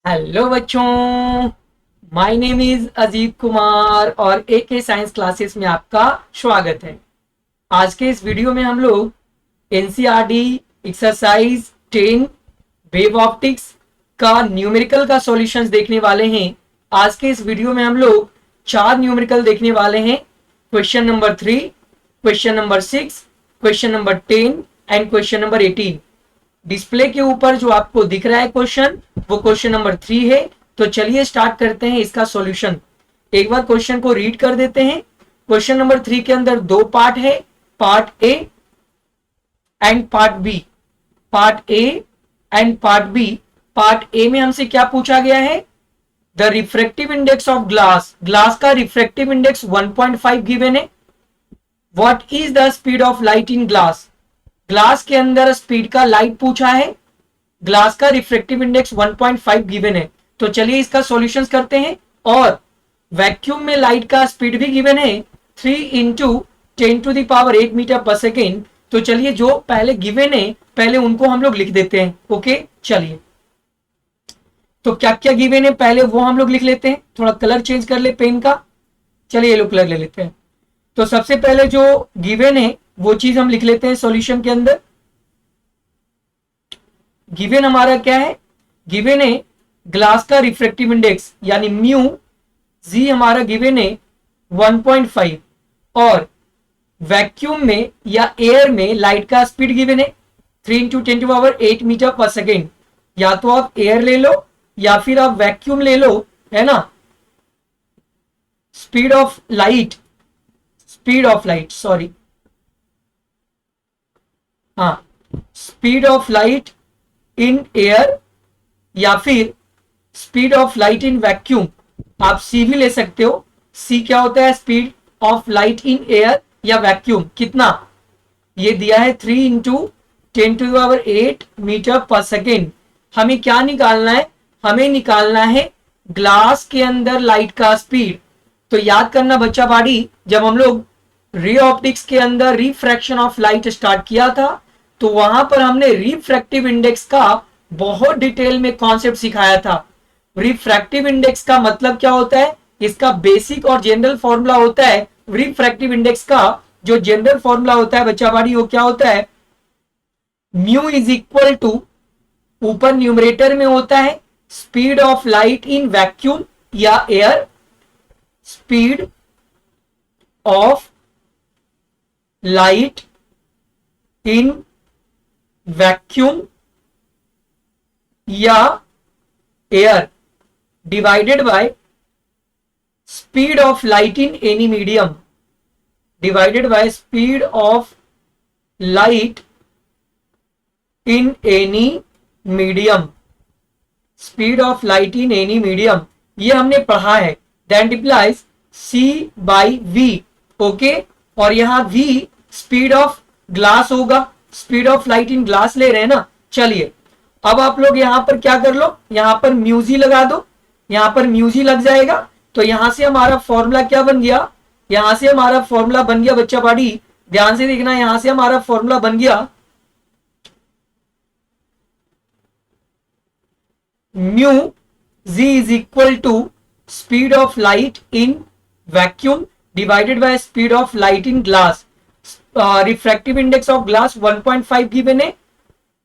Hello बच्चों, my name is Ajit Kumar और AK science classes में आपका स्वागत है। आज के इस वीडियो में हम लोग NCERT एक्सरसाइज 10 वेव ऑप्टिक्स का न्यूमेरिकल का सॉल्यूशंस देखने वाले हैं। आज के इस वीडियो में हम लोग 4 न्यूमेरिकल देखने वाले हैं। Question number 3, question number 6, question number 10 and question number 18। Display के ऊपर जो आपको दिख रहा है क्वेश्चन, वो क्वेश्चन नंबर 3 है। तो चलिए स्टार्ट करते हैं इसका सॉल्यूशन। एक बार क्वेश्चन को रीड कर देते हैं। क्वेश्चन नंबर 3 के अंदर दो पार्ट है, part A and part B. Part A and part B. Part A में हमसे क्या पूछा गया है? The refractive index of glass. Glass का रिफ्रैक्टिव इंडेक्स 1.5 गिवन है। What is the speed of light in glass. Glass के अंदर स्पीड का लाइट पूछा है। ग्लास का रिफ्रैक्टिव इंडेक्स 1.5 गिवन है। तो चलिए इसका सॉल्यूशंस करते हैं। और वैक्यूम में लाइट का स्पीड भी गिवन है 3 इंटू 10⁸ मीटर पर सेकेंड। तो चलिए जो पहले गिवन है पहले उनको हम लोग लिख देते हैं। ओके, चलिए तो क्या क्या गिवन है पहले वो हम लोग लिख लेते हैं। थोड़ा कलर चेंज कर ले पेन का। चलिए येलो कलर ले लेते हैं। तो सबसे पहले जो गिवन है वो चीज हम लिख लेते हैं सॉल्यूशन के अंदर। गिवन हमारा क्या है? गिवन है ग्लास का रिफ्रैक्टिव इंडेक्स यानी म्यू जी हमारा गिवन है 1.5 और वैक्यूम में या एयर में लाइट का स्पीड गिवन है 3 इंटू 10⁸ मीटर पर सेकेंड। या तो आप एयर ले लो या फिर आप वैक्यूम ले लो, है ना। स्पीड ऑफ लाइट सॉरी, हाँ, speed of light in air या फिर speed of light in vacuum. आप सी भी ले सकते हो। सी क्या होता है? Speed of light in air या वैक्यूम। कितना? ये दिया है 3 इंटू 10⁸ मीटर पर सेकेंड। हमें क्या निकालना है? हमें निकालना है ग्लास के अंदर लाइट का स्पीड। तो याद करना बच्चा बाड़ी, जब हम लोग रे ऑप्टिक्स के अंदर रिफ्रैक्शन ऑफ लाइट स्टार्ट किया था तो वहां पर हमने रिफ्रैक्टिव इंडेक्स का बहुत डिटेल में कॉन्सेप्ट सिखाया था। रिफ्रैक्टिव इंडेक्स का मतलब क्या होता है? इसका बेसिक और जनरल फॉर्मूला होता है। रिफ्रैक्टिव इंडेक्स का जो जनरल फॉर्मूला होता है बच्चा बाड़ी, वो क्या होता है? म्यू इज इक्वल टू, ऊपर न्यूमरेटर में होता है speed of light in vacuum या air, speed of light in vacuum या air divided by speed of light in any medium, divided by speed of light in any medium, speed of light in any medium. ये हमने पढ़ा है। That implies C by V। Okay, और यहां V speed of glass होगा। Speed of light in glass ले रहे हैं ना। चलिए अब आप लोग यहां पर क्या कर लो, यहां पर म्यूजी लगा दो। यहां पर म्यूजी लग जाएगा तो यहां से हमारा फॉर्मूला क्या बन गया? यहां से हमारा फॉर्मूला बन गया बच्चा बाड़ी, ध्यान से देखना। यहां से हमारा फॉर्मूला बन गया mu g is equal to speed of light in vacuum divided by speed of light in glass. Refractive index of glass 1.5 given है।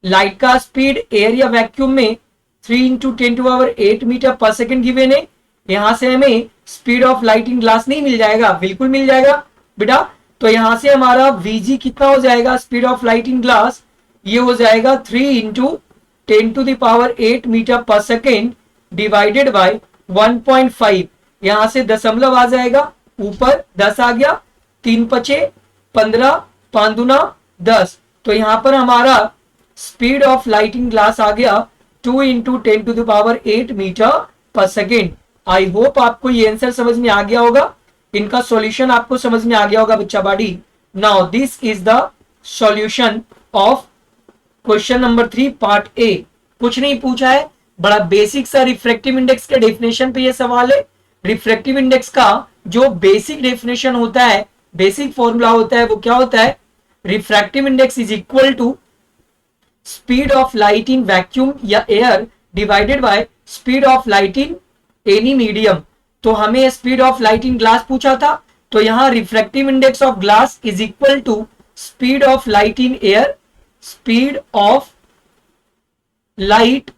लाइट का स्पीड एयर या वैक्यूम में 3 into 10⁸ metre per second given है। यहां से हमें speed of light in glass नहीं मिल जाएगा? बिल्कुल मिल जाएगा बेटा। तो यहां से हमारा VG कितना हो जाएगा? Speed of light in glass ये हो जाएगा 3 into 10⁸ metre per second divided by 1.5। यहां से दशमलव आ जाएगा, ऊपर 10 आ गया, 3 पचे 15, 5 दूना 10। तो यहां पर हमारा speed of light in glass आ गया 2 into 10⁸ metre per second. I hope आपको ये आंसर समझ में आ गया होगा। इनका सॉल्यूशन आपको समझ में आ गया होगा बच्चा बाड़ी। Now this is the solution of question number 3 part A. कुछ नहीं पूछा है, बड़ा बेसिक सा रिफ्रैक्टिव इंडेक्स के डेफिनेशन पे ये सवाल है। रिफ्रैक्टिव इंडेक्स का जो बेसिक डेफिनेशन होता है, बेसिक फॉर्मूला होता है, वो क्या होता है? Refractive index is equal to speed of light in vacuum या air divided by speed of light in any medium. तो हमें speed of light in glass पूछा था, तो यहां refractive index of glass is equal to speed of light in air, speed of light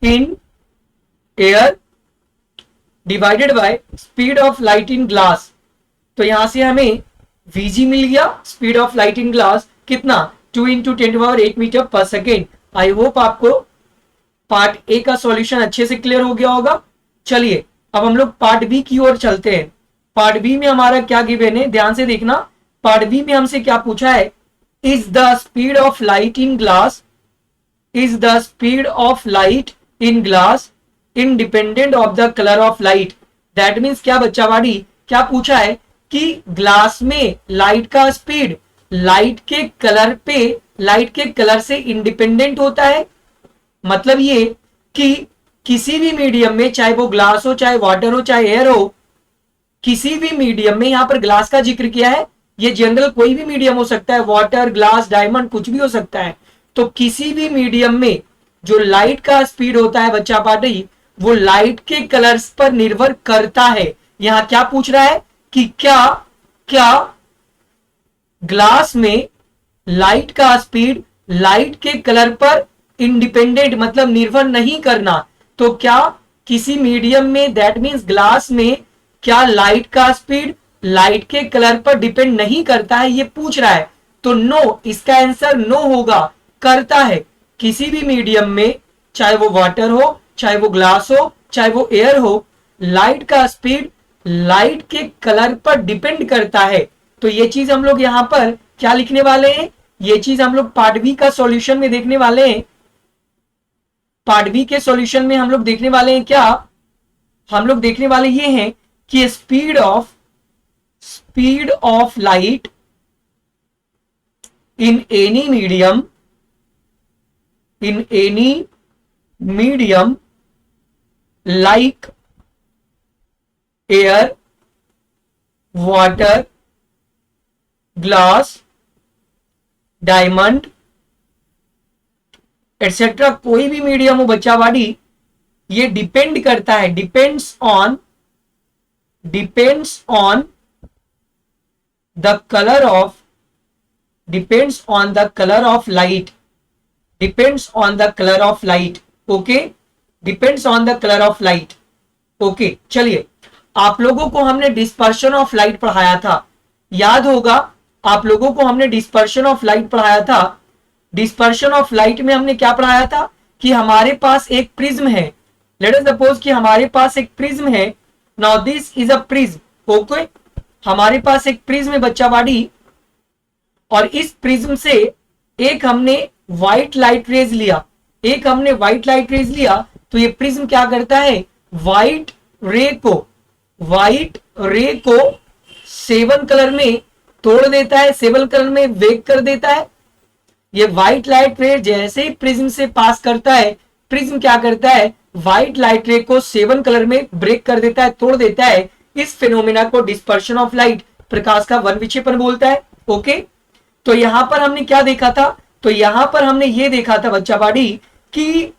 in air divided by speed of light in glass. तो यहां से हमें Vg मिल गया, speed of light in glass कितना 2 into 10⁸ metre per second. I hope आपको part A का solution अच्छे से क्लियर हो गया होगा। चलिए अब हम लोग पार्ट बी की ओर चलते हैं। पार्ट बी में हमारा क्या गिवन है, ध्यान से देखना। पार्ट बी में हमसे क्या पूछा है, is the speed of light in glass, is the speed of light in glass independent of the colour of light. That means क्या बच्चावाड़ी, क्या पूछा है कि ग्लास में लाइट का स्पीड लाइट के कलर पे, लाइट के कलर से इंडिपेंडेंट होता है। मतलब ये कि किसी भी मीडियम में, चाहे वो ग्लास हो, चाहे वाटर हो, चाहे एयर हो, किसी भी मीडियम में, यहां पर ग्लास का जिक्र किया है, ये जनरल कोई भी मीडियम हो सकता है, वाटर, ग्लास, डायमंड, कुछ भी हो सकता है। तो किसी भी मीडियम में जो लाइट का स्पीड होता है बच्चा पार्टी, वो लाइट के कलर्स पर निर्भर करता है। यहां क्या पूछ रहा है कि क्या ग्लास में लाइट का स्पीड लाइट के कलर पर इंडिपेंडेंट, मतलब निर्भर नहीं करना। तो क्या किसी मीडियम में, दैट मींस ग्लास में, क्या लाइट का स्पीड लाइट के कलर पर डिपेंड नहीं करता है, ये पूछ रहा है। तो नो, इसका आंसर नो होगा, करता है। किसी भी मीडियम में, चाहे वो वाटर हो, चाहे वो ग्लास हो, चाहे वो एयर हो, लाइट का स्पीड लाइट के कलर पर डिपेंड करता है। तो ये चीज हम लोग यहां पर क्या लिखने वाले हैं, ये चीज हम लोग पार्ट बी का सॉल्यूशन में देखने वाले हैं। पार्ट बी के सॉल्यूशन में हम लोग देखने वाले हैं क्या, हम लोग देखने वाले ये हैं कि speed of light in any medium like air, water, glass, diamond etcetera, कोई भी मीडियम हो बच्चावाड़ी, ये डिपेंड करता है, depends on the colour of light, depends on the colour of light. Okay, depends on the colour of light. Okay, चलिए आप लोगों को हमने डिस्पर्शन ऑफ लाइट पढ़ाया था, याद होगा आप लोगों को हमने डिस्पर्शन ऑफ लाइट पढ़ाया था। डिस्पर्शन ऑफ लाइट में हमने क्या पढ़ाया था कि हमारे पास एक प्रिज्म है। लेट अस सपोज कि हमारे पास एक प्रिज्म है। Now this is a prism. Okay, हमारे पास एक प्रिज्म है बच्चावाड़ी, और इस प्रिज्म से एक हमने व्हाइट लाइट रेज लिया, तो ये प्रिज्म क्या करता है, व्हाइट रे को 7 कलर में तोड़ देता है, 7 कलर में वेक कर देता है। ये व्हाइट लाइट रे जैसे ही प्रिज्म से पास करता है, प्रिज्म क्या करता है, व्हाइट लाइट रे को 7 कलर में ब्रेक कर देता है, तोड़ देता है। इस फिनोमेना को डिस्पर्शन ऑफ लाइट, प्रकाश का वन विक्षेपण बोलता है। ओके, तो यहां पर हमने क्या देखा था, तो यहां पर हमने ये देखा था बच्चावाड़ी कि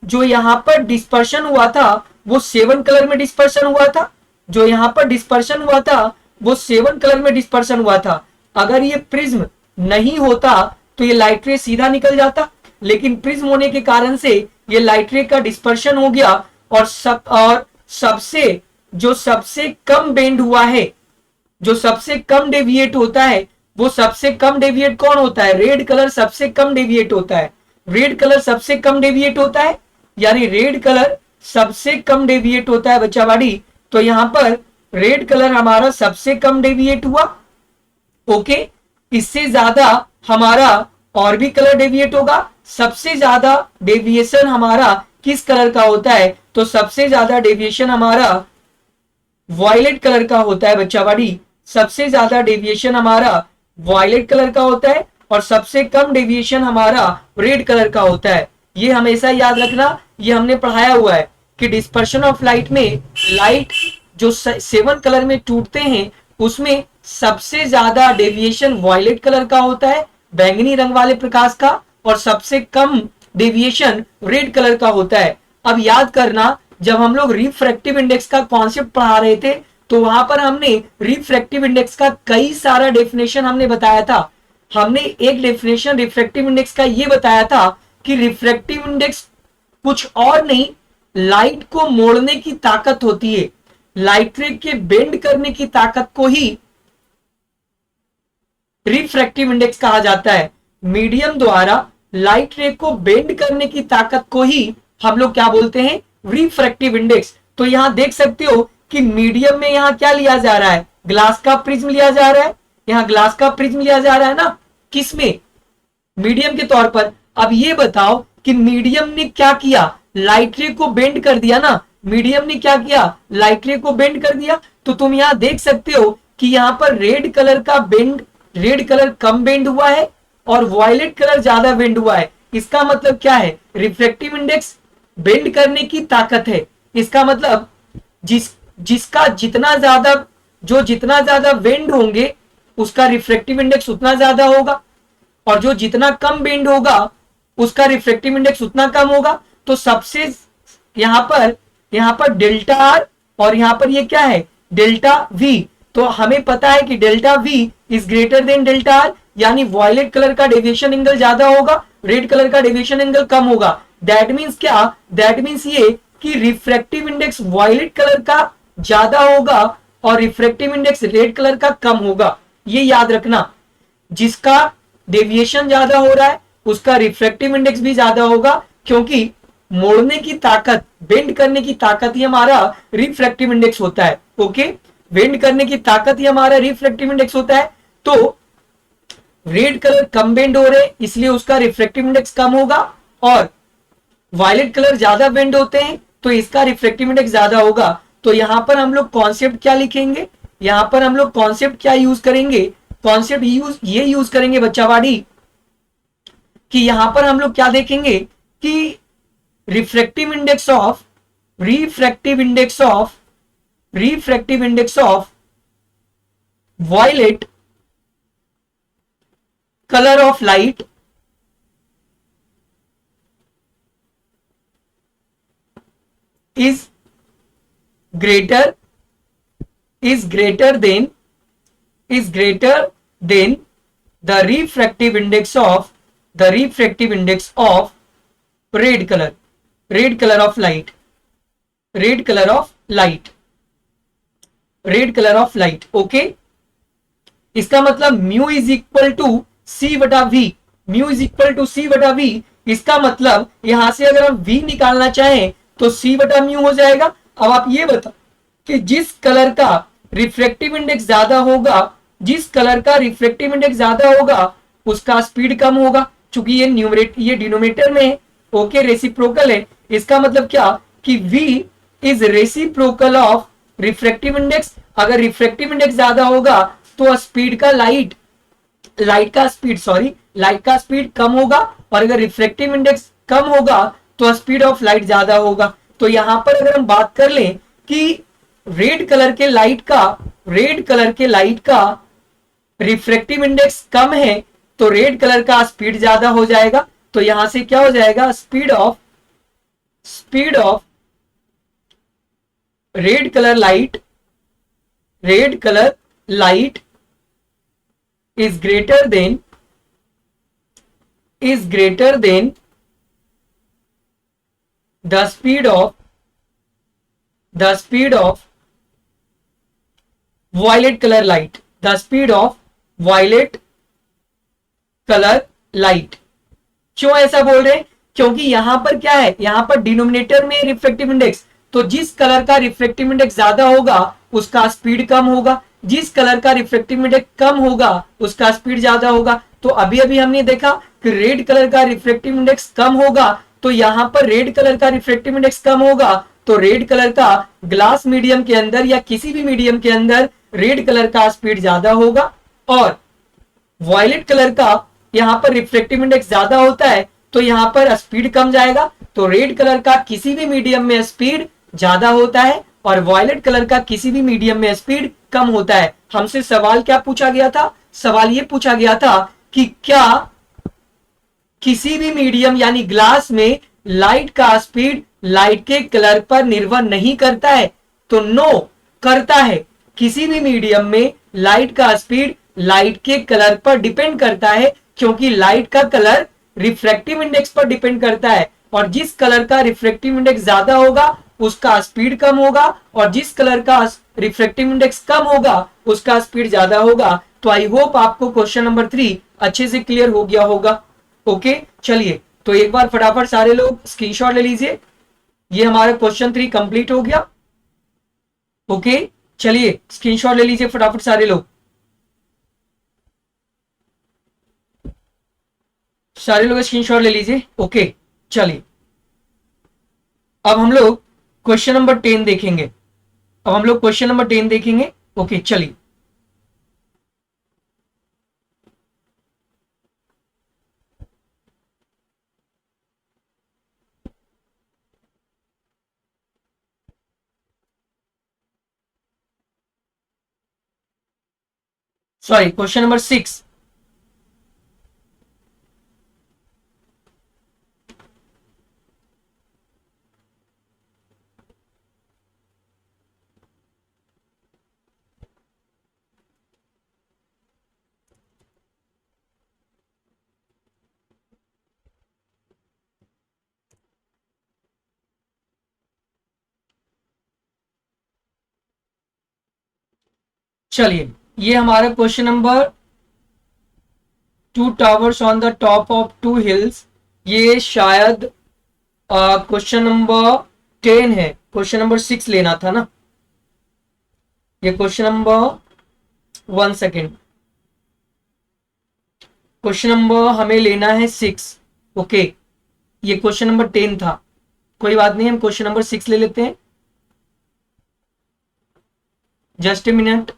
जो यहां पर डिस्पर्शन हुआ था वो 7 कलर में डिस्पर्शन हुआ था, जो यहां पर डिस्पर्शन हुआ था वो 7 कलर में डिस्पर्शन हुआ था। अगर ये प्रिज्म नहीं होता तो ये लाइट रे सीधा निकल जाता, लेकिन प्रिज्म होने के कारण से ये लाइट रे का डिस्पर्शन हो गया, और सबसे कम बेंड हुआ है, जो सबसे कम डेविएट होता है, वो सबसे कम डेविएट कौन होता है, रेड कलर सबसे कम डेविएट होता है। रेड कलर सबसे कम डेविएट होता है, यानी रेड कलर सबसे कम डेविएट होता है बच्चावाड़ी। तो यहां पर रेड कलर हमारा सबसे कम डेविएट हुआ। ओके, इससे ज्यादा हमारा और भी कलर डेविएट होगा। सबसे ज्यादा डेविएशन हमारा किस कलर का होता है, तो सबसे ज्यादा डेविएशन हमारा वॉयलेट कलर का होता है बच्चावाड़ी। सबसे ज्यादा डेविएशन हमारा वॉयलेट कलर का होता है, और सबसे कम डेविएशन हमारा रेड कलर का होता है। ये हमेशा याद रखना, ये हमने पढ़ाया हुआ है कि डिस्पर्शन ऑफ लाइट में लाइट जो 7 कलर में टूटते हैं उसमें सबसे ज्यादा डेविएशन वॉयलेट कलर का होता है, बैंगनी रंग वाले प्रकाश का, और सबसे कम डेविएशन रेड कलर का होता है। अब याद करना, जब हम लोग रिफ्रैक्टिव इंडेक्स का कॉन्सेप्ट पढ़ा रहे थे तो वहां पर हमने रिफ्रैक्टिव इंडेक्स का कई सारा डेफिनेशन हमने बताया था। हमने एक डेफिनेशन रिफ्रैक्टिव इंडेक्स का ये बताया था कि रिफ्रैक्टिव इंडेक्स कुछ और नहीं, लाइट को मोड़ने की ताकत होती है। लाइट रे के बेंड करने की ताकत को ही रिफ्रैक्टिव इंडेक्स कहा जाता है। मीडियम द्वारा लाइट रे को बेंड करने की ताकत को ही हम लोग क्या बोलते हैं, रिफ्रैक्टिव इंडेक्स। तो यहां देख सकते हो कि मीडियम में यहां क्या लिया जा रहा है, ग्लास का प्रिज्म लिया जा रहा है। यहां ग्लास का प्रिज्म लिया जा रहा है ना, किसमें, मीडियम के तौर पर। अब ये बताओ कि मीडियम ने क्या किया, लाइट रे को बेंड कर दिया ना। मीडियम ने क्या किया, लाइट रे को बेंड कर दिया। तो तुम यहां देख सकते हो कि यहां पर रेड कलर का बेंड, रेड कलर कम बेंड हुआ है और वायलेट कलर ज्यादा बेंड हुआ है। इसका मतलब क्या है, रिफ्रैक्टिव इंडेक्स बेंड करने की ताकत है। इसका मतलब जिसका जितना ज्यादा, जो जितना ज्यादा बेंड होंगे उसका रिफ्रैक्टिव इंडेक्स उतना ज्यादा होगा, और जो जितना कम बेंड होगा उसका रिफ्रैक्टिव इंडेक्स उतना कम होगा। तो सबसे यहां पर डेल्टा आर और यहां पर ये क्या है, डेल्टा वी। तो हमें पता है कि delta we is greater than delta R, यानी वायलेट कलर का डेविएशन एंगल ज्यादा होगा, रेड कलर का डेविएशन एंगल कम होगा। दैट मीन्स क्या, दैट मीन्स ये कि रिफ्रैक्टिव इंडेक्स वायलेट कलर का ज्यादा होगा और रिफ्रैक्टिव इंडेक्स रेड कलर का कम होगा। ये याद रखना, जिसका डेविएशन ज्यादा हो रहा है उसका रिफ्रैक्टिव इंडेक्स भी ज्यादा होगा, क्योंकि मोड़ने की ताकत, बेंड करने की ताकत ही हमारा रिफ्रैक्टिव इंडेक्स होता है। ओके, बेंड करने की ताकत ही हमारा रिफ्रैक्टिव इंडेक्स होता है। तो रेड कलर कम बेंड हो रहे इसलिए उसका रिफ्रैक्टिव इंडेक्स कम होगा, और वायलेट कलर ज्यादा बेंड होते हैं तो इसका रिफ्रैक्टिव इंडेक्स ज्यादा होगा। तो यहां पर हम लोग कॉन्सेप्ट क्या लिखेंगे, यहां पर हम लोग कॉन्सेप्ट क्या यूज करेंगे, कॉन्सेप्ट ये यूज करेंगे बच्चावाड़ी, कि यहां पर हम लोग क्या देखेंगे कि refractive index of violet colour of light is greater than the refractive index of red color of light। Okay, इसका मतलब म्यू इज इक्वल टू सी बटा वी, इसका मतलब यहां से अगर हम v निकालना चाहें तो c बटा म्यू हो जाएगा। अब आप ये बताओ कि जिस कलर का रिफ्रैक्टिव इंडेक्स ज्यादा होगा उसका स्पीड कम होगा, चूंकि ये डिनोमिनेटर में है। ओके, रेसिप्रोकल है। इसका मतलब क्या कि v is reciprocal of refractive index. अगर रिफ्रैक्टिव इंडेक्स ज्यादा होगा तो स्पीड का लाइट का स्पीड कम होगा, और अगर रिफ्रैक्टिव इंडेक्स कम होगा तो स्पीड ऑफ लाइट ज्यादा होगा। तो यहां पर अगर हम बात कर लें कि रेड कलर के लाइट का रिफ्रैक्टिव इंडेक्स कम है तो रेड कलर का स्पीड ज्यादा हो जाएगा। तो यहां से क्या हो जाएगा, speed of red colour light is greater than the speed of violet color light, क्यों ऐसा बोल रहे हैं, क्योंकि यहां पर क्या है, यहां पर डिनोमिनेटर में रिफ्रैक्टिव इंडेक्स, तो जिस कलर का रिफ्रैक्टिव इंडेक्स ज्यादा होगा उसका स्पीड कम होगा, जिस कलर का रिफ्रैक्टिव इंडेक्स कम होगा उसका स्पीड ज्यादा होगा। तो अभी अभी हमने देखा कि रेड कलर का रिफ्रैक्टिव इंडेक्स कम होगा, तो यहां पर रेड कलर का रिफ्रैक्टिव इंडेक्स कम होगा तो रेड कलर का ग्लास मीडियम के अंदर या किसी भी मीडियम के अंदर रेड कलर का स्पीड ज्यादा होगा, और वायलेट कलर का यहां पर रिफ्रैक्टिव इंडेक्स ज्यादा होता है तो यहां पर स्पीड कम जाएगा। तो रेड कलर का किसी भी मीडियम में स्पीड ज्यादा होता है और वायलेट कलर का किसी भी मीडियम में स्पीड कम होता है। हमसे सवाल क्या पूछा गया था, सवाल ये पूछा गया था कि क्या किसी भी मीडियम यानी ग्लास में लाइट का स्पीड लाइट के कलर पर निर्भर नहीं करता है, तो नो करता है। किसी भी मीडियम में लाइट का स्पीड लाइट के कलर पर डिपेंड करता है, क्योंकि लाइट का कलर रिफ्रैक्टिव इंडेक्स पर डिपेंड करता है, और जिस कलर का रिफ्रैक्टिव इंडेक्स ज्यादा होगा उसका स्पीड कम होगा, और जिस कलर का रिफ्रैक्टिव इंडेक्स कम होगा उसका स्पीड ज्यादा होगा। तो आई होप आपको क्वेश्चन नंबर 3 अच्छे से क्लियर हो गया होगा। ओके, चलिए तो एक बार फटाफट सारे लोग स्क्रीनशॉट ले लीजिए। ये हमारा क्वेश्चन 3 कंप्लीट हो गया। ओके, चलिए स्क्रीनशॉट ले लीजिए फटाफट सारे लोग। सारे लोग स्क्रीनशॉट ले लीजिए। ओके, चलिए अब हम लोग क्वेश्चन नंबर 10 देखेंगे। अब हम लोग क्वेश्चन नंबर 10 देखेंगे। ओके, चलिए सॉरी, क्वेश्चन नंबर 6। चलिए, ये हमारा question number 2 towers on the top of 2 hills, ये शायद क्वेश्चन नंबर 10 है। क्वेश्चन नंबर 6 लेना था ना, ये question number 1 second, question number हमें लेना है 6। ओके, ये क्वेश्चन नंबर 10 था, कोई बात नहीं, हम क्वेश्चन नंबर 6 ले लेते हैं। Just a minute.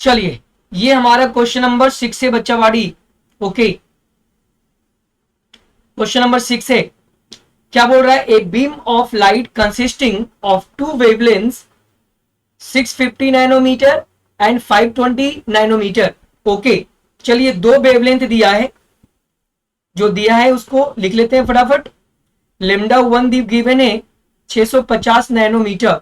चलिए, ये हमारा क्वेश्चन नंबर 6 है बच्चा वाड़ी। ओके, क्वेश्चन नंबर 6 है, क्या बोल रहा है? A beam of light consisting of 2 wavelengths 650 nanometre and 520 nanometre. Okay, चलिए 2 वेवलेंथ दिया है, जो दिया है उसको लिख लेते हैं फटाफट। लेमडा 1 दी गिवन है 650 नैनोमीटर,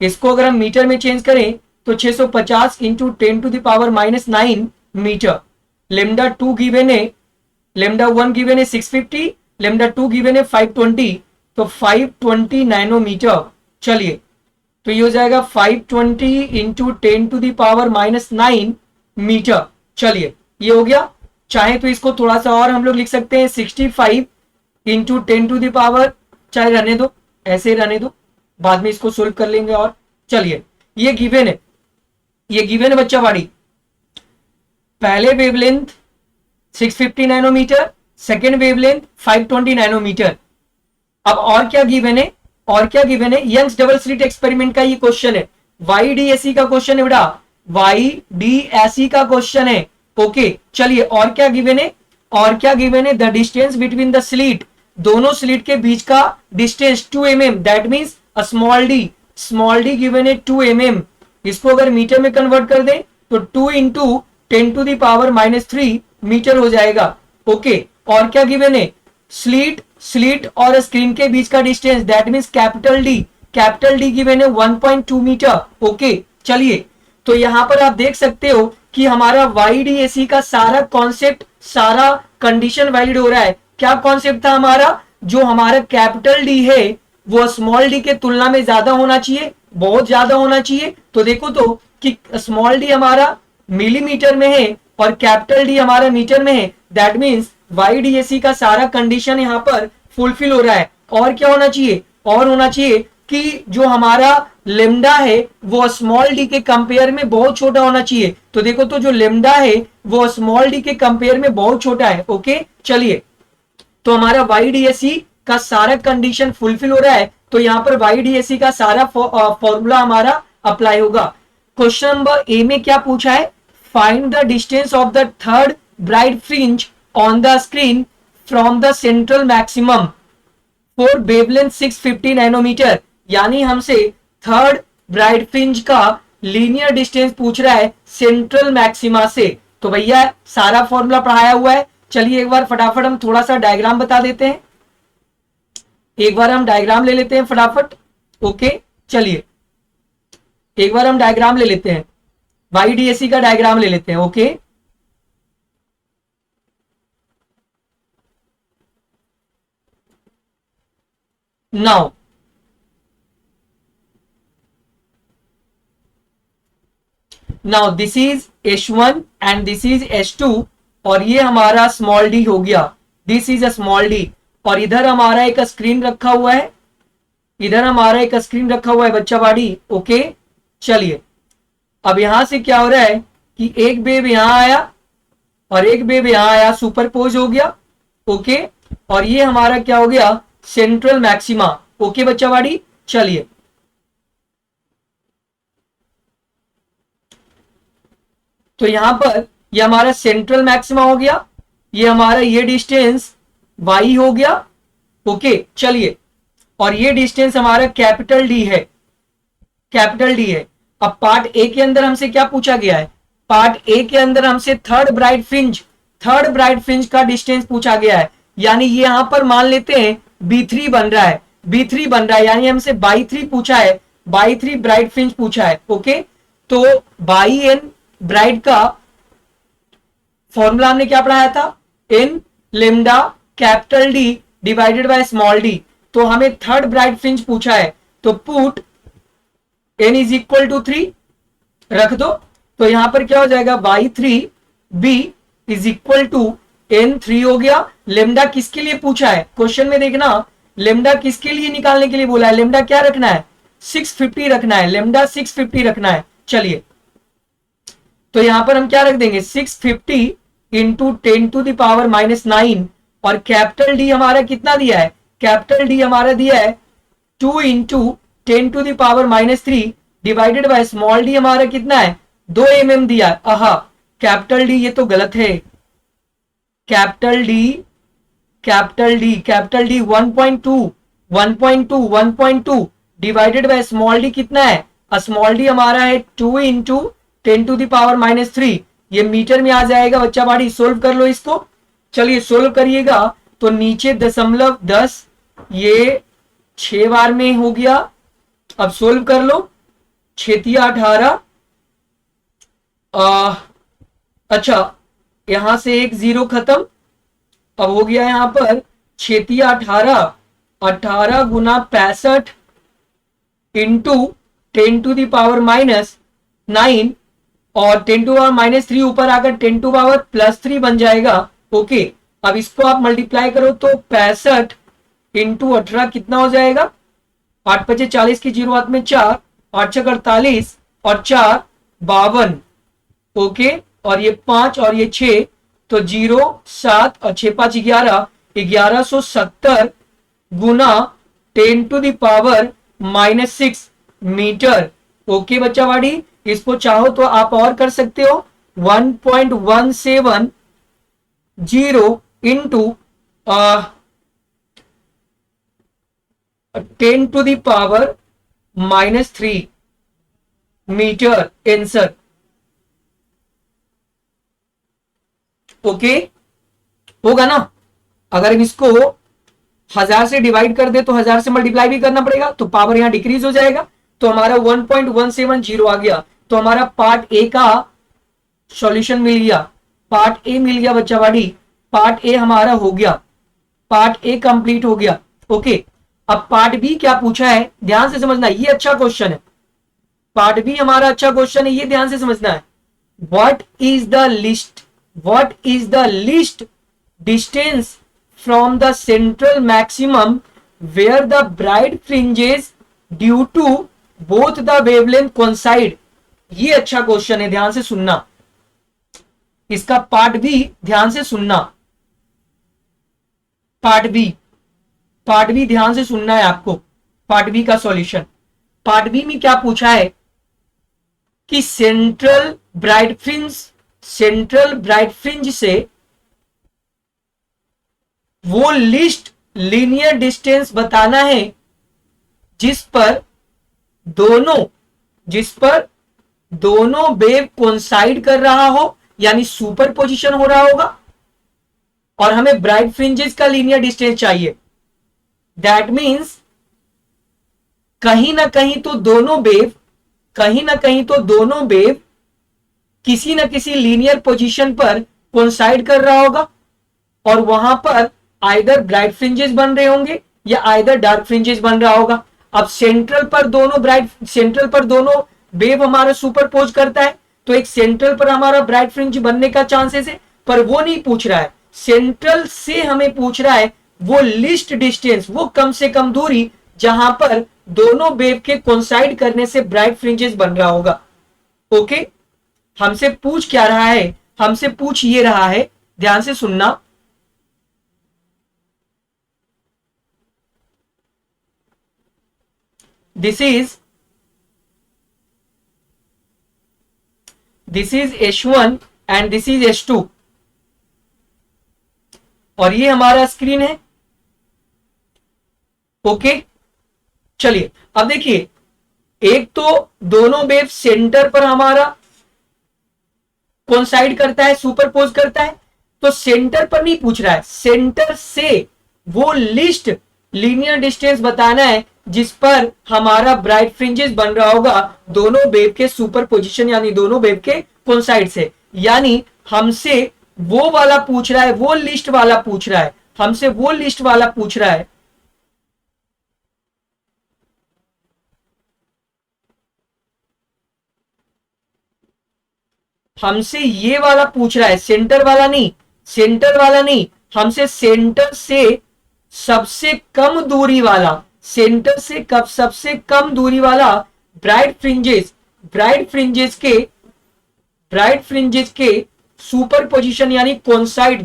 इसको अगर हम मीटर में चेंज करें तो 650 इंटू 10⁻⁻9 मीटर। लेमडा 2 गिवन है, लेमडा 1 गिवन है 650, लेमडा 2 गिवन है 520, तो 520 नैनोमीटर। चलिए, तो ये हो जाएगा 520 इंटू 10⁻⁻9 मीटर। चलिए, ये हो गया। चाहे तो इसको थोड़ा सा और हम लोग लिख सकते हैं 65 इंटू 10⁻, चाहे रहने दो, ऐसे रहने दो, बाद में इसको सोल्व कर लेंगे। और चलिए, ये गिवन है, ये गिवन है बच्चा बाड़ी। पहले wavelength 650 nanometre, second wavelength 520 nanometre. अब और क्या गिवन है? और क्या गिवन है? यंग्स डबल स्लिट एक्सपेरिमेंट का ये क्वेश्चन है, YDSE का क्वेश्चन है बेटा, YDSE का क्वेश्चन है। ओके, चलिए और क्या गिवन है? और क्या गिवन है? The distance between the slit, दोनों स्लिट के बीच का distance 2 mm, that means small d. Small D given है 2 mm, इसको अगर मीटर में कन्वर्ट कर दें तो 2 इंटू 10⁻³ मीटर हो जाएगा। ओके, और क्या गिवन है? स्लिट और स्क्रीन के बीच का distance, that means capital D. Capital D given है 1.2 मीटर। ओके, चलिए, तो यहां पर आप देख सकते हो कि हमारा YDSE का सारा कॉन्सेप्ट, सारा कंडीशन वैलिड हो रहा है। क्या कॉन्सेप्ट था हमारा? जो हमारा कैपिटल डी है वो स्मॉल डी के तुलना में ज्यादा होना चाहिए, बहुत ज्यादा होना चाहिए। तो देखो तो कि स्मॉल डी हमारा मिलीमीटर में है और कैपिटल डी हमारा मीटर में है, दैट मींस YDSE का सारा कंडीशन यहां पर फुलफिल हो रहा है। और क्या होना चाहिए? और होना चाहिए कि जो हमारा लेमडा है वो स्मॉल डी के कंपेयर में बहुत छोटा होना चाहिए। तो देखो तो जो लेमडा है वो स्मॉल डी के कंपेयर में बहुत छोटा है। ओके, चलिए, तो हमारा YDSE का सारा कंडीशन फुलफिल हो रहा है तो यहाँ पर YDAC का सारा फॉर्मूला हमारा अप्लाई होगा। क्वेश्चन नंबर ए में क्या पूछा है, find the distance of the third bright fringe on the screen from the central maximum for wavelength 650 nanometre. यानी हमसे थर्ड ब्राइट फ्रिंज का लीनियर डिस्टेंस पूछ रहा है सेंट्रल मैक्सिमा से। तो भैया सारा फॉर्मूला पढ़ाया हुआ है, चलिए एक बार फटाफट हम थोड़ा सा डायग्राम बता देते हैं, एक बार हम डायग्राम ले लेते हैं फटाफट। ओके चलिए एक बार हम डायग्राम ले लेते हैं, YDAC का डायग्राम ले लेते हैं। Okay now this is H1 and this is H2 और ये हमारा स्मॉल d हो गया, this is a small d। और इधर हमारा एक स्क्रीन रखा हुआ है, इधर हमारा एक स्क्रीन रखा हुआ है बच्चा बाड़ी। ओके चलिए अब यहां से क्या हो रहा है कि एक वेव यहां आया और एक वेव यहां आया, सुपरपोज हो गया। ओके और ये हमारा क्या हो गया, सेंट्रल मैक्सिमा। ओके बच्चा बाड़ी चलिए तो यहां पर ये हमारा सेंट्रल मैक्सिमा हो गया, ये हमारा ये डिस्टेंस y हो गया। ओके चलिए और ये डिस्टेंस हमारा कैपिटल D है, कैपिटल D है। अब पार्ट ए के अंदर हमसे क्या पूछा गया है, पार्ट ए के अंदर हमसे थर्ड ब्राइट फ्रिंज का डिस्टेंस पूछा गया है। यानी ये यहां पर मान लेते हैं B3 बन रहा है, B3 बन रहा है, यानी हमसे बाई 3 पूछा है, बाई 3 ब्राइट फ्रिंज पूछा है। ओके तो बाई एन ब्राइट का फॉर्मूला हमने क्या पढ़ाया था, n lambda capital D divided by small d। तो हमें थर्ड ब्राइट फ्रिंज पूछा है तो put n is equal to 3 रख दो। तो यहां पर क्या हो जाएगा, y3b is equal to n3 हो गया। लेमडा किसके लिए पूछा है, क्वेश्चन में देखना लेमडा किसके लिए निकालने के लिए बोला है, लेमडा क्या रखना है, 650 रखना है, लेमडा 650 रखना है। चलिए तो यहां पर हम क्या रख देंगे, 650 इंटू 10⁻⁻9 और कैपिटल D हमारा कितना दिया है, कैपिटल D हमारा दिया है 2 into 10⁻⁻3 divided by small d हमारा कितना है 2 mm दिया है। आहा कैपिटल D ये तो गलत है, capital D 1.2 divided by small d कितना है, स्मॉल d हमारा है 2 इंटू 10⁻⁻3, ये मीटर में आ जाएगा बच्चा बाड़ी। सोल्व कर लो इसको, चलिए सोल्व करिएगा तो नीचे 0.10 ये 6 बार में हो गया। अब सोल्व कर लो, 6×18 अच्छा यहां से एक जीरो खत्म, अब हो गया यहां पर 6×18 18 गुना 65 इंटू 10⁻⁻9 और 10⁻³ ऊपर आकर 10⁻+3 बन जाएगा। ओके अब इसको आप मल्टीप्लाई करो तो 65 इंटू 18 कितना हो जाएगा, 8×5 40 की जीरो हाथ में 4, 8×6 48 और 4 52। ओके और ये 5 और ये 6 तो 0 7 और 6×5 11 1170 गुना 10⁻⁻6 मीटर। ओके बच्चा वाड़ी, इसको चाहो तो आप और कर सकते हो 1.170 इंटू 10⁻³ मीटर आंसर। ओके होगा ना, अगर इसको 1000 से डिवाइड कर दे तो 1000 से मल्टीप्लाई भी करना पड़ेगा तो पावर यहां डिक्रीज हो जाएगा। तो हमारा 1.170 आ गया, तो हमारा पार्ट ए का सॉल्यूशन मिल गया, पार्ट ए मिल गया बच्चा वाड़ी, पार्ट ए हमारा हो गया, पार्ट ए कंप्लीट हो गया। ओके अब पार्ट बी क्या पूछा है, ध्यान से समझना, ये अच्छा क्वेश्चन है, पार्ट बी हमारा अच्छा क्वेश्चन है, ये ध्यान से समझना है। What is the least distance from the central maximum where the bright fringes due to both the wavelength coincide. ये अच्छा क्वेश्चन है, ध्यान से सुनना, इसका पार्ट बी ध्यान से सुनना। पार्ट पार्ट बी ध्यान से सुनना है आपको, पार्ट बी का सॉल्यूशन। पार्ट बी में क्या पूछा है कि सेंट्रल ब्राइट फ्रिंज से वो लिस्ट लीनियर डिस्टेंस बताना है जिस पर दोनों वेव कोइंसाइड कर रहा हो, यानी सुपर पोजिशन हो रहा होगा, और हमें ब्राइट फ्रिंजेस का लीनियर डिस्टेंस चाहिए। दैट मीन्स कहीं ना कहीं तो दोनों वेव किसी ना किसी लीनियर पोजीशन पर कोइंसाइड कर रहा होगा, और वहां पर आइदर ब्राइट फ्रिंजेस बन रहे होंगे या आइदर डार्क फ्रिंजेस बन रहा होगा। अब सेंट्रल पर दोनों वेव हमारा सुपरपोज करता है, तो एक सेंट्रल पर हमारा ब्राइट फ्रिंज बनने का चांसेस है, पर वो नहीं पूछ रहा है। सेंट्रल से हमें पूछ रहा है वो लिस्ट डिस्टेंस, वो कम से कम दूरी जहां पर दोनों वेव के कोइंसाइड करने से ब्राइट फ्रिंजेस बन रहा होगा। ओके, हमसे पूछ क्या रहा है, हमसे पूछ ये रहा है, ध्यान से सुनना, this is H1 and this is H2, और ये हमारा स्क्रीन है। ओके, चलिए अब देखिए, एक तो दोनों वेव सेंटर पर हमारा कोइंसाइड करता है, सुपरपोज करता है, तो सेंटर पर नहीं पूछ रहा है, सेंटर से वो लिस्ट लीनियर डिस्टेंस बताना है जिस पर हमारा ब्राइट फ्रिंजेस बन रहा होगा दोनों वेव के सुपरपोजिशन, यानी दोनों वेव के कोइंसाइड से। यानी हमसे वो वाला पूछ रहा है, वो लिस्ट वाला पूछ रहा है, हमसे वो लिस्ट वाला पूछ रहा है। हमसे ये वाला पूछ रहा है, सेंटर वाला नहीं, हमसे सेंटर से सबसे कम दूरी वाला, सेंटर से सबसे कम दूरी वाला ब्राइट फ्रिंजेस के सुपर पोजिशन, यानी कोइंसाइड,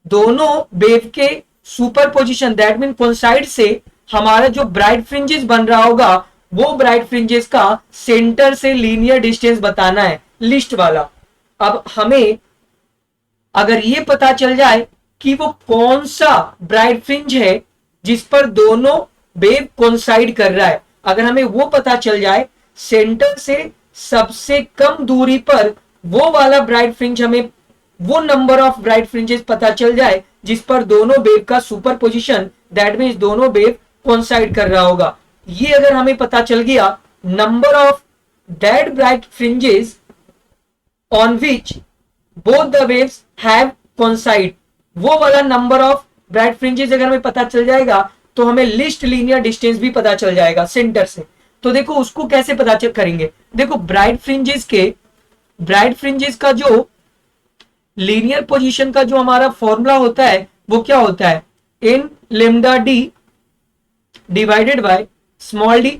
दोनों वेव के super position, that mean coincide से हमारा जो ब्राइट फ्रिंजेस बन रहा होगा वो ब्राइट फ्रिंजेस का सेंटर से लीनियर डिस्टेंस बताना है, लिस्ट वाला। अब हमें अगर ये पता चल जाए कि वो कौन सा ब्राइट फ्रिंज है जिस पर दोनों वेव कोइंसाइड कर रहा है, अगर हमें वो पता चल जाए, सेंटर से सबसे कम दूरी पर वो वाला ब्राइट फ्रिंज, हमें वो नंबर ऑफ ब्राइट फ्रिंजेस पता चल जाए जिस पर दोनों वेव का सुपर पोजिशन, दैट मीन्स दोनों वेव कोइंसाइड कर रहा होगा, ये अगर हमें पता चल गया, number of that bright fringes on which both the waves have coincide, वो वाला नंबर ऑफ ब्राइट फ्रिंजेस अगर हमें पता चल जाएगा तो हमें लिस्ट लीनियर डिस्टेंस भी पता चल जाएगा सेंटर से। तो देखो उसको कैसे पता चल करेंगे, देखो ब्राइट फ्रिंजेस का जो लीनियर पोजीशन का जो हमारा फॉर्मूला होता है वो क्या होता है, n lambda D divided by small d,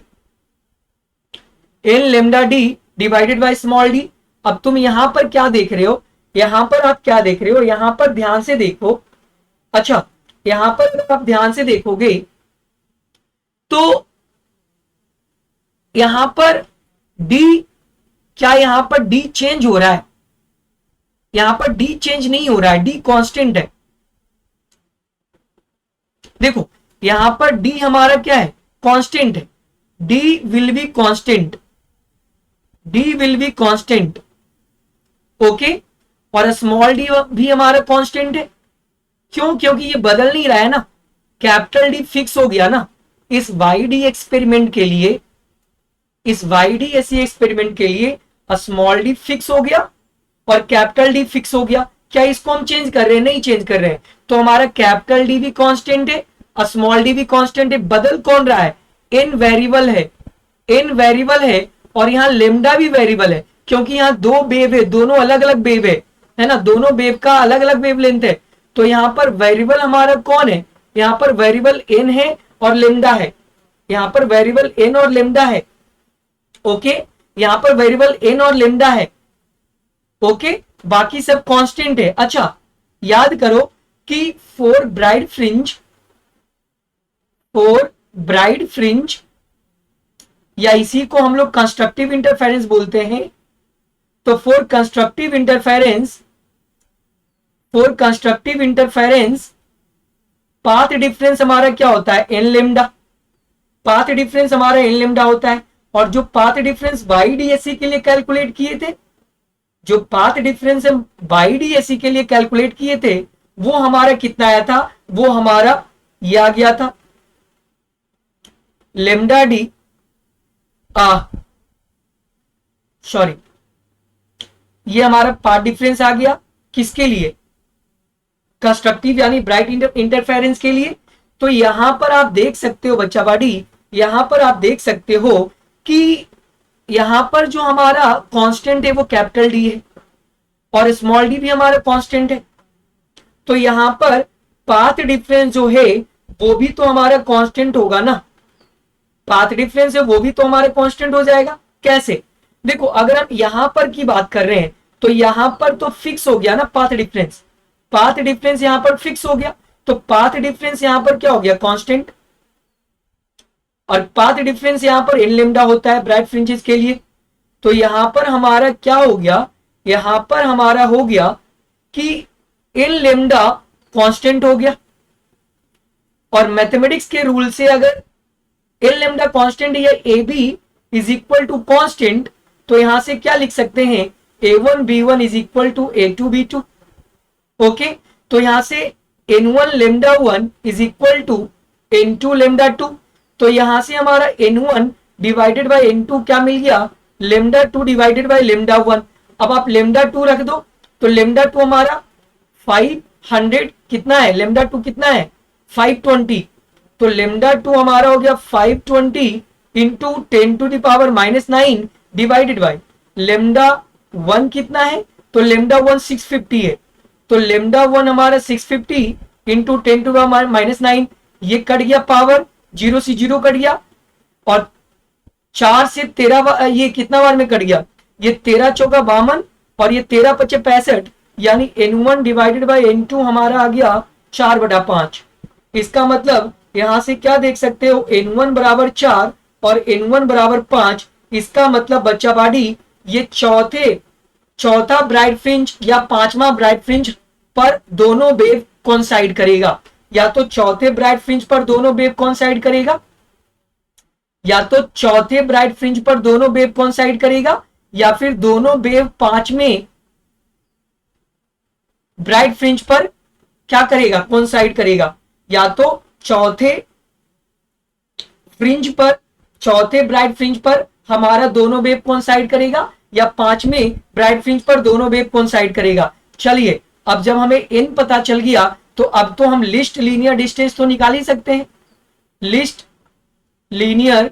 n lambda D divided by small d. अब तुम यहां पर क्या देख रहे हो, यहां पर आप क्या देख रहे हो, यहां पर ध्यान से देखो, अच्छा यहां पर आप ध्यान से देखोगे तो यहां पर डी, क्या यहां पर डी चेंज हो रहा है, यहां पर डी चेंज नहीं हो रहा है, डी कांस्टेंट है। देखो यहां पर डी हमारा क्या है, कांस्टेंट है, D will be constant, D will be constant. Okay, और स्मॉल डी भी हमारा कांस्टेंट है, क्यों, क्योंकि ये बदल नहीं रहा है ना, कैपिटल डी फिक्स हो गया ना। इस वाईडी एक्सपेरिमेंट के लिए, इस वाईडी ऐसी एक्सपेरिमेंट के लिए स्मॉल डी फिक्स हो गया और कैपिटल डी फिक्स हो गया। क्या इसको हम चेंज कर रहे हैं, नहीं चेंज कर रहे हैं, तो हमारा कैपिटल डी भी कांस्टेंट है, स्मॉल डी भी कांस्टेंट है। बदल कौन रहा है, एन वेरिएबल है, एन वेरिएबल है, और यहाँ लेमडा भी वेरिएबल है, क्योंकि यहाँ दो वेव है, दोनों अलग अलग वेव है ना, दोनों वेव का अलग अलग वेव लेंथ है। तो यहाँ पर वेरिएबल हमारा कौन है, यहाँ पर वेरिएबल एन है और लेमडा है, यहाँ पर वेरिएबल एन और लेमडा है। ओके, यहाँ पर वेरिएबल एन और लेमडा है। ओके, बाकी सब कांस्टेंट है। अच्छा याद करो कि for bright fringe for bright fringe, या इसी को हम लोग कंस्ट्रक्टिव इंटरफेरेंस बोलते हैं। तो for constructive interference path difference हमारा क्या होता है, एन लेमडा। पाथ डिफरेंस हमारा एन लेमडा होता है। और जो पाथ डिफरेंस बाई डीएससी के लिए कैलकुलेट किए थे, जो पाथ डिफरेंस हम बाई डीएससी के लिए कैलकुलेट किए थे, वो हमारा कितना आया था, वो हमारा ये आ गया था लेमडा डी, सॉरी, ये हमारा पाथ डिफरेंस आ गया किसके लिए, कंस्ट्रक्टिव यानी ब्राइट इंटरफेरेंस के लिए। तो यहां पर आप देख सकते हो बच्चा बाडी, यहां पर आप देख सकते हो कि यहां पर जो हमारा कांस्टेंट है वो कैपिटल डी है और स्मॉल डी भी हमारा कांस्टेंट है। तो यहां पर पाथ डिफरेंस जो है वो भी तो हमारा कांस्टेंट होगा ना, पाथ डिफरेंस है वो भी तो हमारा कांस्टेंट हो जाएगा। कैसे, देखो अगर हम यहां पर की बात कर रहे हैं तो यहां पर तो फिक्स हो गया ना पाथ डिफरेंस, पाथ डिफरेंस यहां पर फिक्स हो गया। तो पाथ डिफरेंस यहां पर क्या हो गया, कांस्टेंट। और पाथ डिफरेंस यहां पर एन लेमडा होता है ब्राइट फ्रिंजेस के लिए। तो यहां पर हमारा क्या हो गया, यहां पर हमारा हो गया कि एन लेमडा कांस्टेंट हो गया। और मैथमेटिक्स के रूल से अगर एन लेमडा कांस्टेंट या A B is equal to constant, तो यहां से क्या लिख सकते हैं, a1 b1 is equal to a2 b2। Okay, तो यहां से n1 lambda 1 is equal to n2 lambda 2। तो यहां से हमारा n1 डिवाइडेड बाय n2 क्या मिल गया, लेमडा 2 डिवाइडेड बाय लेमडा 1। अब आप लेमडा 2 रख दो, तो लेमडा 2 हमारा 500 कितना है, लेमडा 2 कितना है 520। तो लेमडा 2 हमारा हो गया 520 into 10 to the power -9 divided by lambda 1 कितना है, तो लेमडा 1 650 है। तो लेमडा 1 हमारा 650 इंटू 10 टू पावर -9, ये कट गया, पावर 0 से 0 कट गया। और 4 से 13 ये कितना बार में कट गया, ये 13 चौका 52 और ये 13 पचे 65, यानी n1 डिवाइडेड बाय n2 हमारा आ गया 4/5। इसका मतलब यहां से क्या देख सकते हो, n1 बराबर 4 और n1 बराबर 5। इसका मतलब बच्चा बाडी ये चौथा ब्राइट फ्रिंज या पांचवा ब्राइट फ्रिंज पर दोनों वेव कॉन्साइड करेगा। या तो चौथे ब्राइट फ्रिंज पर दोनों वेव कॉन्साइड करेगा, या तो चौथे ब्राइट फ्रिंज पर दोनों वेव कॉन्साइड करेगा, या फिर दोनों वेव पांचवें ब्राइट फ्रिंज पर क्या करेगा, कॉन्साइड करेगा। या तो चौथे ब्राइट फ्रिंज पर हमारा दोनों वेव कॉन्साइड करेगा, या पांचवें ब्राइट फ्रिंज पर दोनों वेव कॉन्साइड करेगा। चलिए, अब जब हमें n पता चल गया तो अब तो हम लिस्ट लीनियर डिस्टेंस तो निकाल ही सकते हैं, लिस्ट लीनियर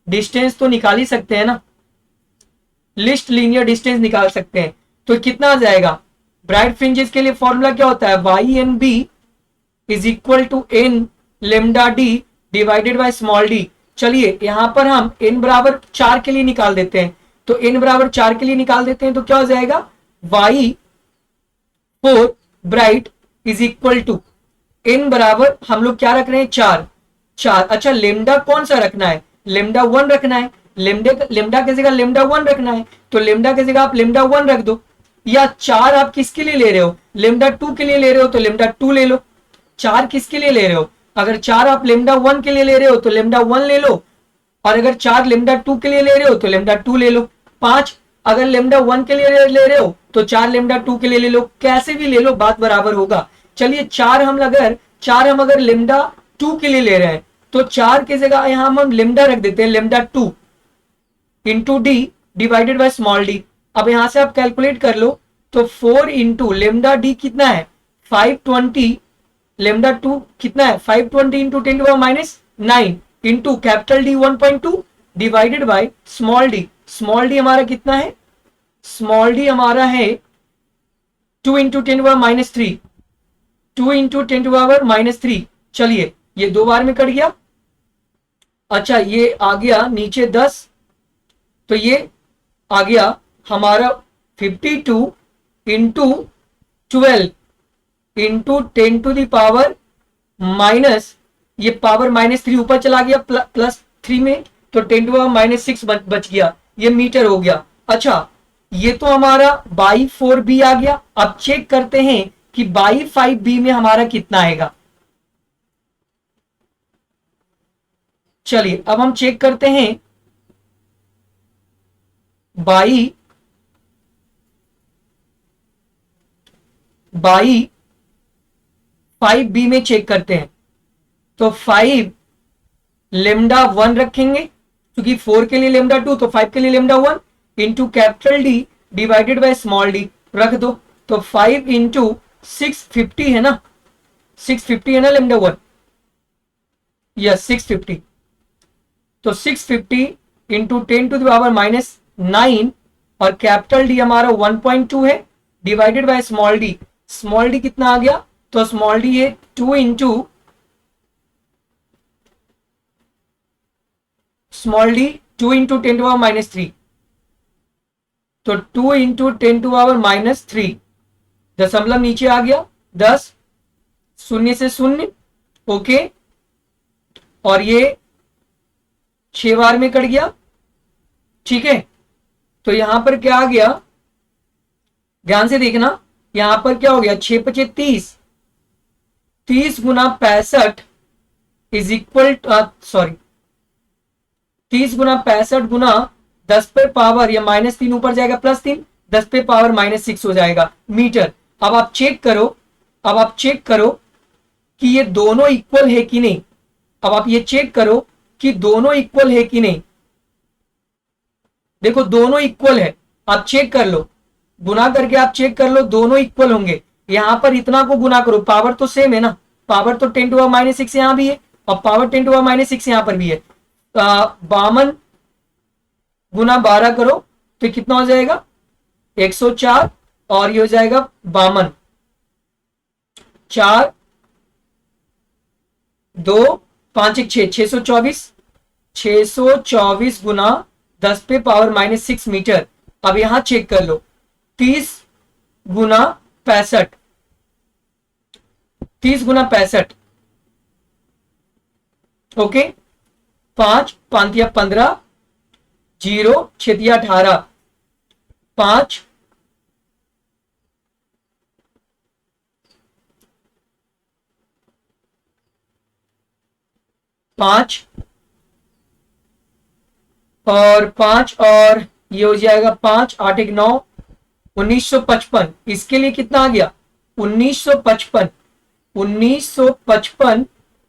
डिस्टेंस तो निकाल ही सकते हैं ना, लिस्ट लीनियर डिस्टेंस निकाल सकते हैं। तो कितना आ जाएगा, ब्राइट फ्रिंजेस के लिए फॉर्मूला क्या होता है, y n B is equal to n lambda D divided by small d. चलिए यहां पर हम n बराबर 4 के लिए निकाल देते हैं। तो n बराबर 4 के लिए निकाल देते हैं तो क्या हो जाएगा, y for bright is equal to n बराबर हम लोग क्या रख रहे हैं, 4। अच्छा, लेमडा कौन सा रखना है, लेमडा 1 रखना है। लेमडा की जगह लेमडा 1 रखना है, तो लेमडा की जगह आप लेमडा 1 रख दो। या 4 आप किसके लिए ले रहे हो, लेमडा 2 के लिए ले रहे हो तो लेमडा 2 ले लो। 4 किसके लिए ले रहे हो, अगर 4 आप लेमडा 1 के लिए ले रहे हो तो लेमडा 1 ले लो, और अगर 4 लेमडा 2 के लिए ले रहे हो तो लेमडा 2 ले लो। 5 अगर लेमडा 1 के लिए ले रहे हो तो 4 लेमडा 2 के लिए ले लो, कैसे भी ले लो बात बराबर होगा। चलिए 4 हम अगर लेमडा 2 के लिए ले रहे हैं तो 4 की जगह यहां हम लेमडा रख देते हैं, lambda 2 into D divided by small d. अब यहां से आप कैलकुलेट कर लो, तो 4 इंटू लेमडा डी कितना है 520, लेमडा 2 कितना है 520 into 10 to power -9 into capital D 1.2 divided by small d. Small d हमारा कितना है, स्मॉल डी हमारा है 2 into 10 to power -3, 2 into 10 to power -3। चलिए ये 2 बार में कट गया। अच्छा, ये आ गया नीचे 10, तो ये आ गया हमारा 52 into 12 into 10 to the power ये पावर -3 ऊपर चला गया +3 में, तो 10⁻⁻6 बच गया, ये मीटर हो गया। अच्छा, ये तो हमारा बाई 4b आ गया। अब चेक करते हैं कि बाई 5b में हमारा कितना आएगा। चलिए अब हम चेक करते हैं बाई 5b में चेक करते हैं। तो 5 लेमडा 1 रखेंगे, क्योंकि 4 के लिए लेमडा 2, तो 5 के लिए lambda 1 into capital D divided by small D रख दो। तो 5 इंटू 650 है ना, 650 है ना लेमडा 1, यस 650। तो 650 इंटू 10⁻⁻9 और कैपिटल डी हमारा 1.2 है divided by small d. Small D कितना आ गया, तो स्मॉल डी है 2 इंटू स्मॉल डी 2 इंटू 10⁻⁻3, तो 2 इंटू 10⁻⁻3, दशमलव नीचे आ गया 10, शून्य से शून्य, ओके, और ये 6 बार में कट गया, ठीक है। तो यहां पर क्या आ गया, ध्यान से देखना, यहां पर क्या हो गया, 6×5 30, 30 गुना 65 इज इक्वल, सॉरी 30 गुना 65 गुना 10 पे पावर, या -3 ऊपर जाएगा +3, 10 पे पावर -6 हो जाएगा मीटर। अब आप चेक करो, अब आप चेक करो कि ये दोनों इक्वल है कि नहीं। अब आप ये चेक करो कि दोनों इक्वल है कि नहीं। देखो दोनों इक्वल है, आप चेक कर लो, गुना करके आप चेक कर लो, दोनों इक्वल होंगे। यहां पर इतना को गुना करो, पावर तो सेम है ना, पावर तो 10⁻⁻6 यहां भी है और पावर 10⁻⁻6 यहां पर भी है। 52 गुना 12 करो तो कितना हो जाएगा, 104, और ये हो जाएगा 52, 4 2 5 1 6, 624, 624 गुना 10 पे पावर -6 मीटर। अब यहां चेक कर लो, 30 गुना 65, 30 गुना 65, ओके, 5 5 15, 0 6 18, 5 5 और 5, और ये हो जाएगा 5 8 1 9, 1955। इसके लिए कितना आ गया, 1955, 1955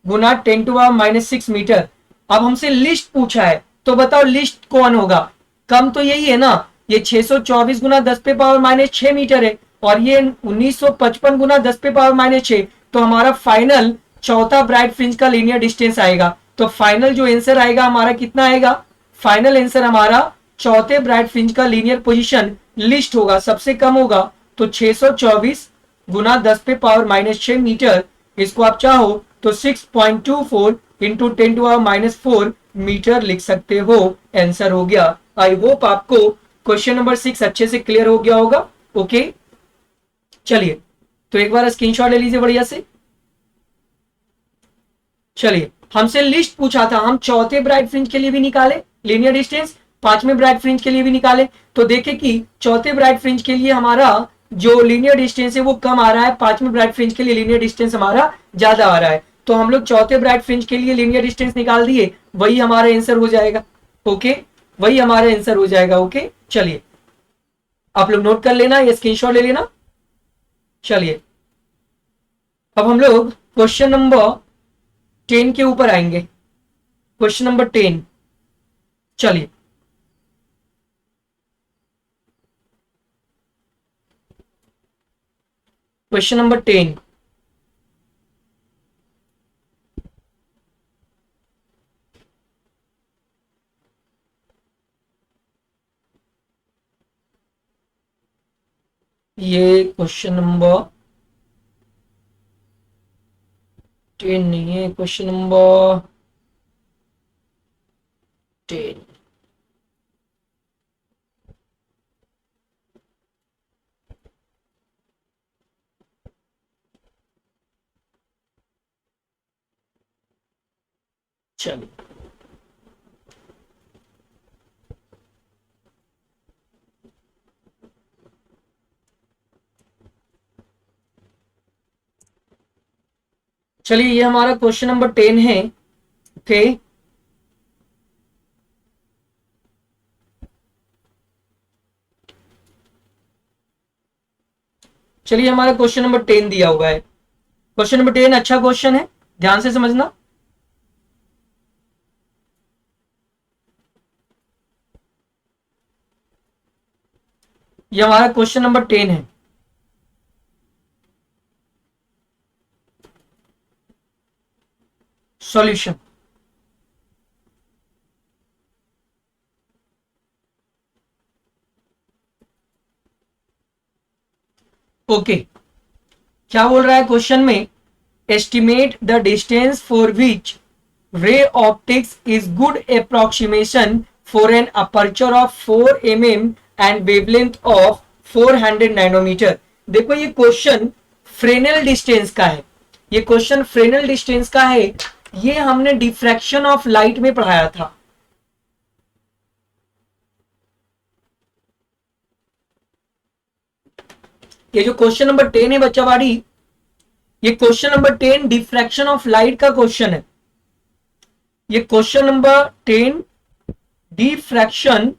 गुना 10⁻⁻6 मीटर। अब हमसे लिस्ट पूछा है, तो बताओ लिस्ट कौन होगा, कम तो यही है ना, ये 624 गुना 10 पे पावर -6 मीटर है, और ये 1955 गुना 10 पे पावर -6, तो हमारा फाइनल चौथा ब्राइट फ्रिंज का लीनियर डिस्टेंस आएगा। तो फाइनल जो आंसर आएगा हमारा कितना आएगा, फाइनल आंसर हमारा चौथे ब्राइट फ्रिंज का लीनियर पोजीशन लिस्ट होगा, सबसे कम होगा, तो 624 गुना 10 पे पावर -6 मीटर। इसको आप चाहो तो 6.24 इंटू 10⁻⁻4 मीटर लिख सकते हो, आंसर हो गया। आई होप आपको क्वेश्चन नंबर 6 अच्छे से क्लियर हो गया होगा, ओके। चलिए तो एक बार स्क्रीनशॉट ले लीजिए बढ़िया से। चलिए, हमसे लिस्ट पूछा था, हम चौथे ब्राइट फ्रिंज के लिए भी निकाले लीनियर डिस्टेंस, पांचवें ब्राइट फ्रिंज के लिए भी निकाले, तो देखे कि चौथे ब्राइट फ्रिंज के लिए हमारा जो लीनियर डिस्टेंस है वो कम आ रहा है, पांचवें ब्राइट फ्रिंज के लिए लीनियर डिस्टेंस हमारा ज्यादा आ रहा है। तो हम लोग चौथे ब्राइट फ्रिंज के लिए लीनियर डिस्टेंस निकाल दिए, वही हमारा आंसर हो जाएगा, ओके, वही हमारा आंसर हो जाएगा, ओके। चलिए आप लोग नोट कर लेना या स्क्रीनशॉट ले लेना। चलिए अब हम लोग क्वेश्चन नंबर 10 के ऊपर आएंगे, क्वेश्चन नंबर 10। चलिए क्वेश्चन नंबर 10, ये क्वेश्चन नंबर 10 नहीं है, क्वेश्चन नंबर 10। चलिए, चलिए ये हमारा क्वेश्चन नंबर 10 है। ओके, चलिए हमारा क्वेश्चन नंबर 10 दिया हुआ है। क्वेश्चन नंबर 10 अच्छा क्वेश्चन है, ध्यान से समझना। ये हमारा क्वेश्चन नंबर 10 है। सॉल्यूशन, ओके, क्या बोल रहा है क्वेश्चन में? Estimate the distance for which ray optics is good approximation for an aperture of 4 mm and wavelength of 400 nanometre. देखो ये क्वेश्चन फ्रेनेल डिस्टेंस का है, ये क्वेश्चन फ्रेनेल डिस्टेंस का है। ये हमने डिफ्रैक्शन ऑफ लाइट में पढ़ाया था। ये जो क्वेश्चन नंबर 10 है बच्चावाड़ी, ये question number 10 diffraction of light का क्वेश्चन है। ये question number 10 diffraction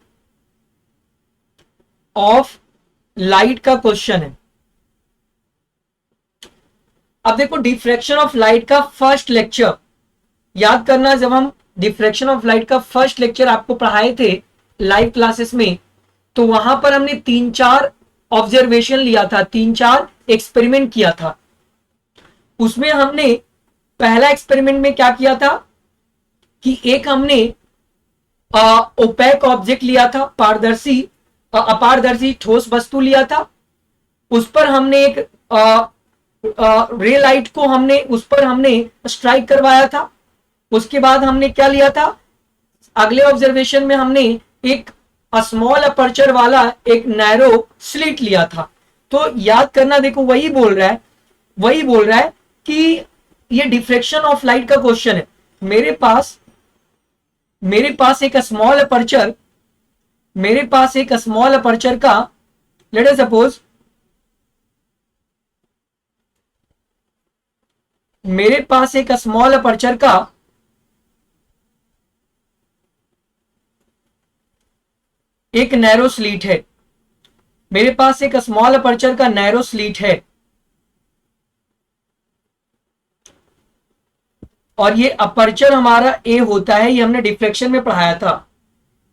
of light का क्वेश्चन है। अब देखो डिफ्रैक्शन ऑफ लाइट का फर्स्ट लेक्चर याद करना, जब हम डिफ्रैक्शन ऑफ लाइट का फर्स्ट लेक्चर आपको पढ़ाए थे लाइव क्लासेस में, तो वहां पर हमने 3-4 ऑब्जर्वेशन लिया था, 3-4 एक्सपेरिमेंट किया था। उसमें हमने पहला एक्सपेरिमेंट में क्या किया था कि एक हमने ओपेक ऑब्जेक्ट लिया था, पारदर्शी अपारदर्शी ठोस वस्तु लिया था। उस पर हमने एक रे लाइट को हमने उस पर हमने स्ट्राइक करवाया था। उसके बाद हमने क्या लिया था, अगले ऑब्जर्वेशन में हमने एक स्मॉल अपर्चर वाला एक नैरो स्लिट लिया था। तो याद करना, देखो वही बोल रहा है कि ये डिफ्रेक्शन ऑफ लाइट का क्वेश्चन है। मेरे पास एक स्मॉल अपर्चर, का लेट अस सपोज मेरे पास एक स्मॉल अपर्चर का एक नैरो स्लीट है। मेरे पास एक स्मॉल अपर्चर का नैरो स्लीट है और ये अपर्चर हमारा ए होता है, ये हमने डिफ्लेक्शन में पढ़ाया था।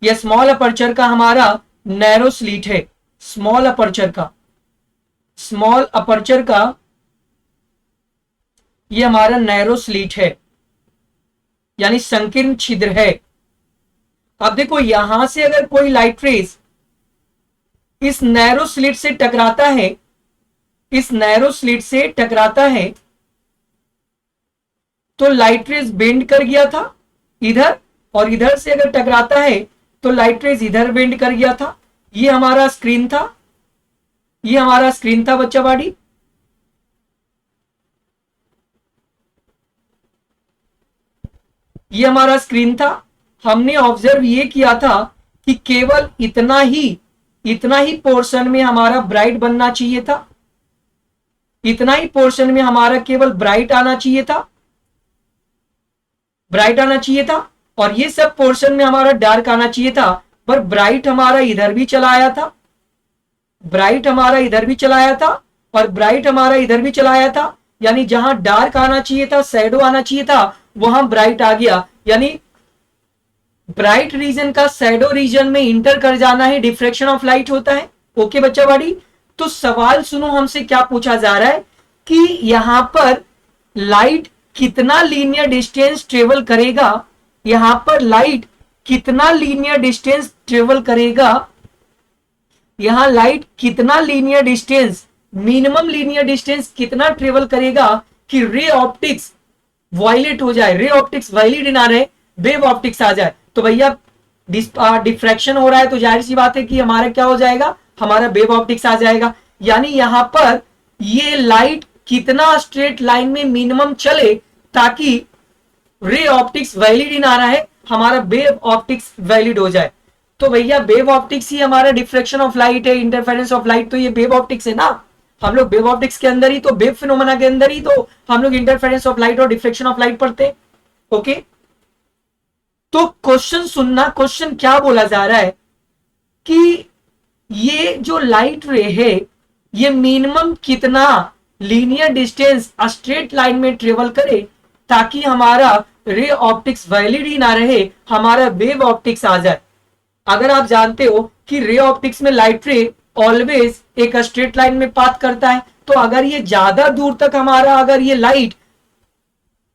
ये स्मॉल अपर्चर का हमारा नैरो स्लीट है। स्मॉल अपर्चर का ये हमारा नैरो स्लीट है, यानी संकीर्ण छिद्र है। अब देखो यहां से अगर कोई लाइट रेज इस नैरो स्लिट से टकराता है, तो लाइट रेज बेंड कर गया था इधर, और इधर से अगर टकराता है तो लाइट रेज इधर बेंड कर गया था। ये हमारा स्क्रीन था, बच्चा बाड़ी। ये हमारा स्क्रीन था। हमने ऑब्जर्व ये किया था कि केवल इतना ही पोर्शन में हमारा ब्राइट बनना चाहिए था, इतना ही पोर्शन में हमारा केवल ब्राइट आना चाहिए था, और ये सब पोर्शन में हमारा डार्क आना चाहिए था। पर ब्राइट हमारा इधर भी चला आया था, और ब्राइट हमारा इधर भी चला आया था। यानी जहां डार्क आना चाहिए था, शैडो आना चाहिए था, वहां ब्राइट आ गया। यानी ब्राइट रीजन का शैडो रीजन में इंटर कर जाना ही डिफ्रेक्शन ऑफ लाइट होता है। ओके बच्चा बाड़ी, तो सवाल सुनो, हमसे क्या पूछा जा रहा है कि यहां पर लाइट कितना लीनियर डिस्टेंस ट्रेवल करेगा, यहां पर लाइट कितना लीनियर डिस्टेंस ट्रेवल करेगा, यहां लाइट कितना linear distance, minimum linear distance कितना ट्रेवल करेगा कि रे ऑप्टिक्स वायलेट हो जाए, रे ऑप्टिक्स वायलेट ना रहे, वेव ऑप्टिक्स आ जाए। तो भैया डिफ्रैक्शन हो रहा है तो जाहिर सी बात है कि हमारा क्या हो जाएगा, हमारा वेव ऑप्टिक्स आ जाएगा। यानी यहां पर ये लाइट कितना स्ट्रेट लाइन में मिनिमम चले ताकि रे ऑप्टिक्स वैलिड ही ना रहे, हमारा वेव ऑप्टिक्स वैलिड हो जाए। तो भैया वेव ऑप्टिक्स ही हमारा डिफ्रेक्शन ऑफ लाइट है, इंटरफेरेंस ऑफ लाइट, तो ये वेव ऑप्टिक्स है ना। हम लोग वेव ऑप्टिक्स के अंदर ही तो, वेव फिनोमेना के अंदर ही तो हम लोग इंटरफेरेंस ऑफ लाइट और डिफ्रेक्शन ऑफ लाइट पढ़ते हैं। ओके, तो क्वेश्चन सुनना, क्वेश्चन क्या बोला जा रहा है कि ये जो लाइट रे है ये मिनिमम कितना लीनियर डिस्टेंस स्ट्रेट लाइन में ट्रेवल करे ताकि हमारा रे ऑप्टिक्स वैलिड ही ना रहे, हमारा वेव ऑप्टिक्स आ जाए। अगर आप जानते हो कि रे ऑप्टिक्स में लाइट रे ऑलवेज एक स्ट्रेट लाइन में पाथ करता है, तो अगर ये ज्यादा दूर तक हमारा, अगर ये लाइट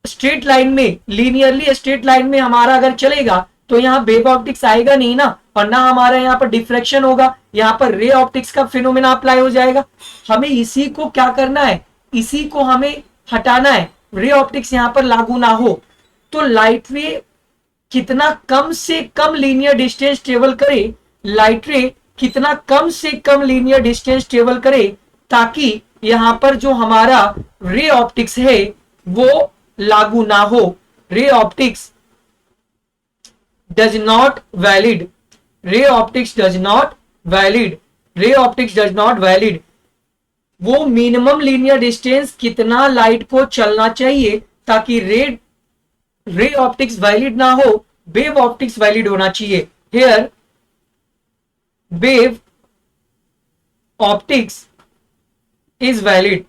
स्ट्रेट लाइन में, लीनियरली स्ट्रेट लाइन में हमारा अगर चलेगा तो यहाँ वेव ऑप्टिक्स आएगा नहीं ना, और ना हमारा यहाँ पर डिफ्रेक्शन होगा, यहाँ पर रे ऑप्टिक्स का फिनोमेना अप्लाई हो जाएगा। हमें इसी को क्या करना है, इसी को हमें हटाना है, रे ऑप्टिक्स यहाँ पर लागू ना हो। तो लाइट रे कितना कम से कम लीनियर डिस्टेंस ट्रेवल करे, लाइट रे कितना कम से कम लीनियर डिस्टेंस ट्रेवल करे ताकि यहां पर जो हमारा रे ऑप्टिक्स है वो लागू ना हो। Ray optics does not valid, ray optics does not valid, ray optics does not valid. वो मिनिमम लीनियर डिस्टेंस कितना लाइट को चलना चाहिए ताकि रे ऑप्टिक्स वैलिड ना हो, वेव ऑप्टिक्स वैलिड होना चाहिए। Here wave optics is valid.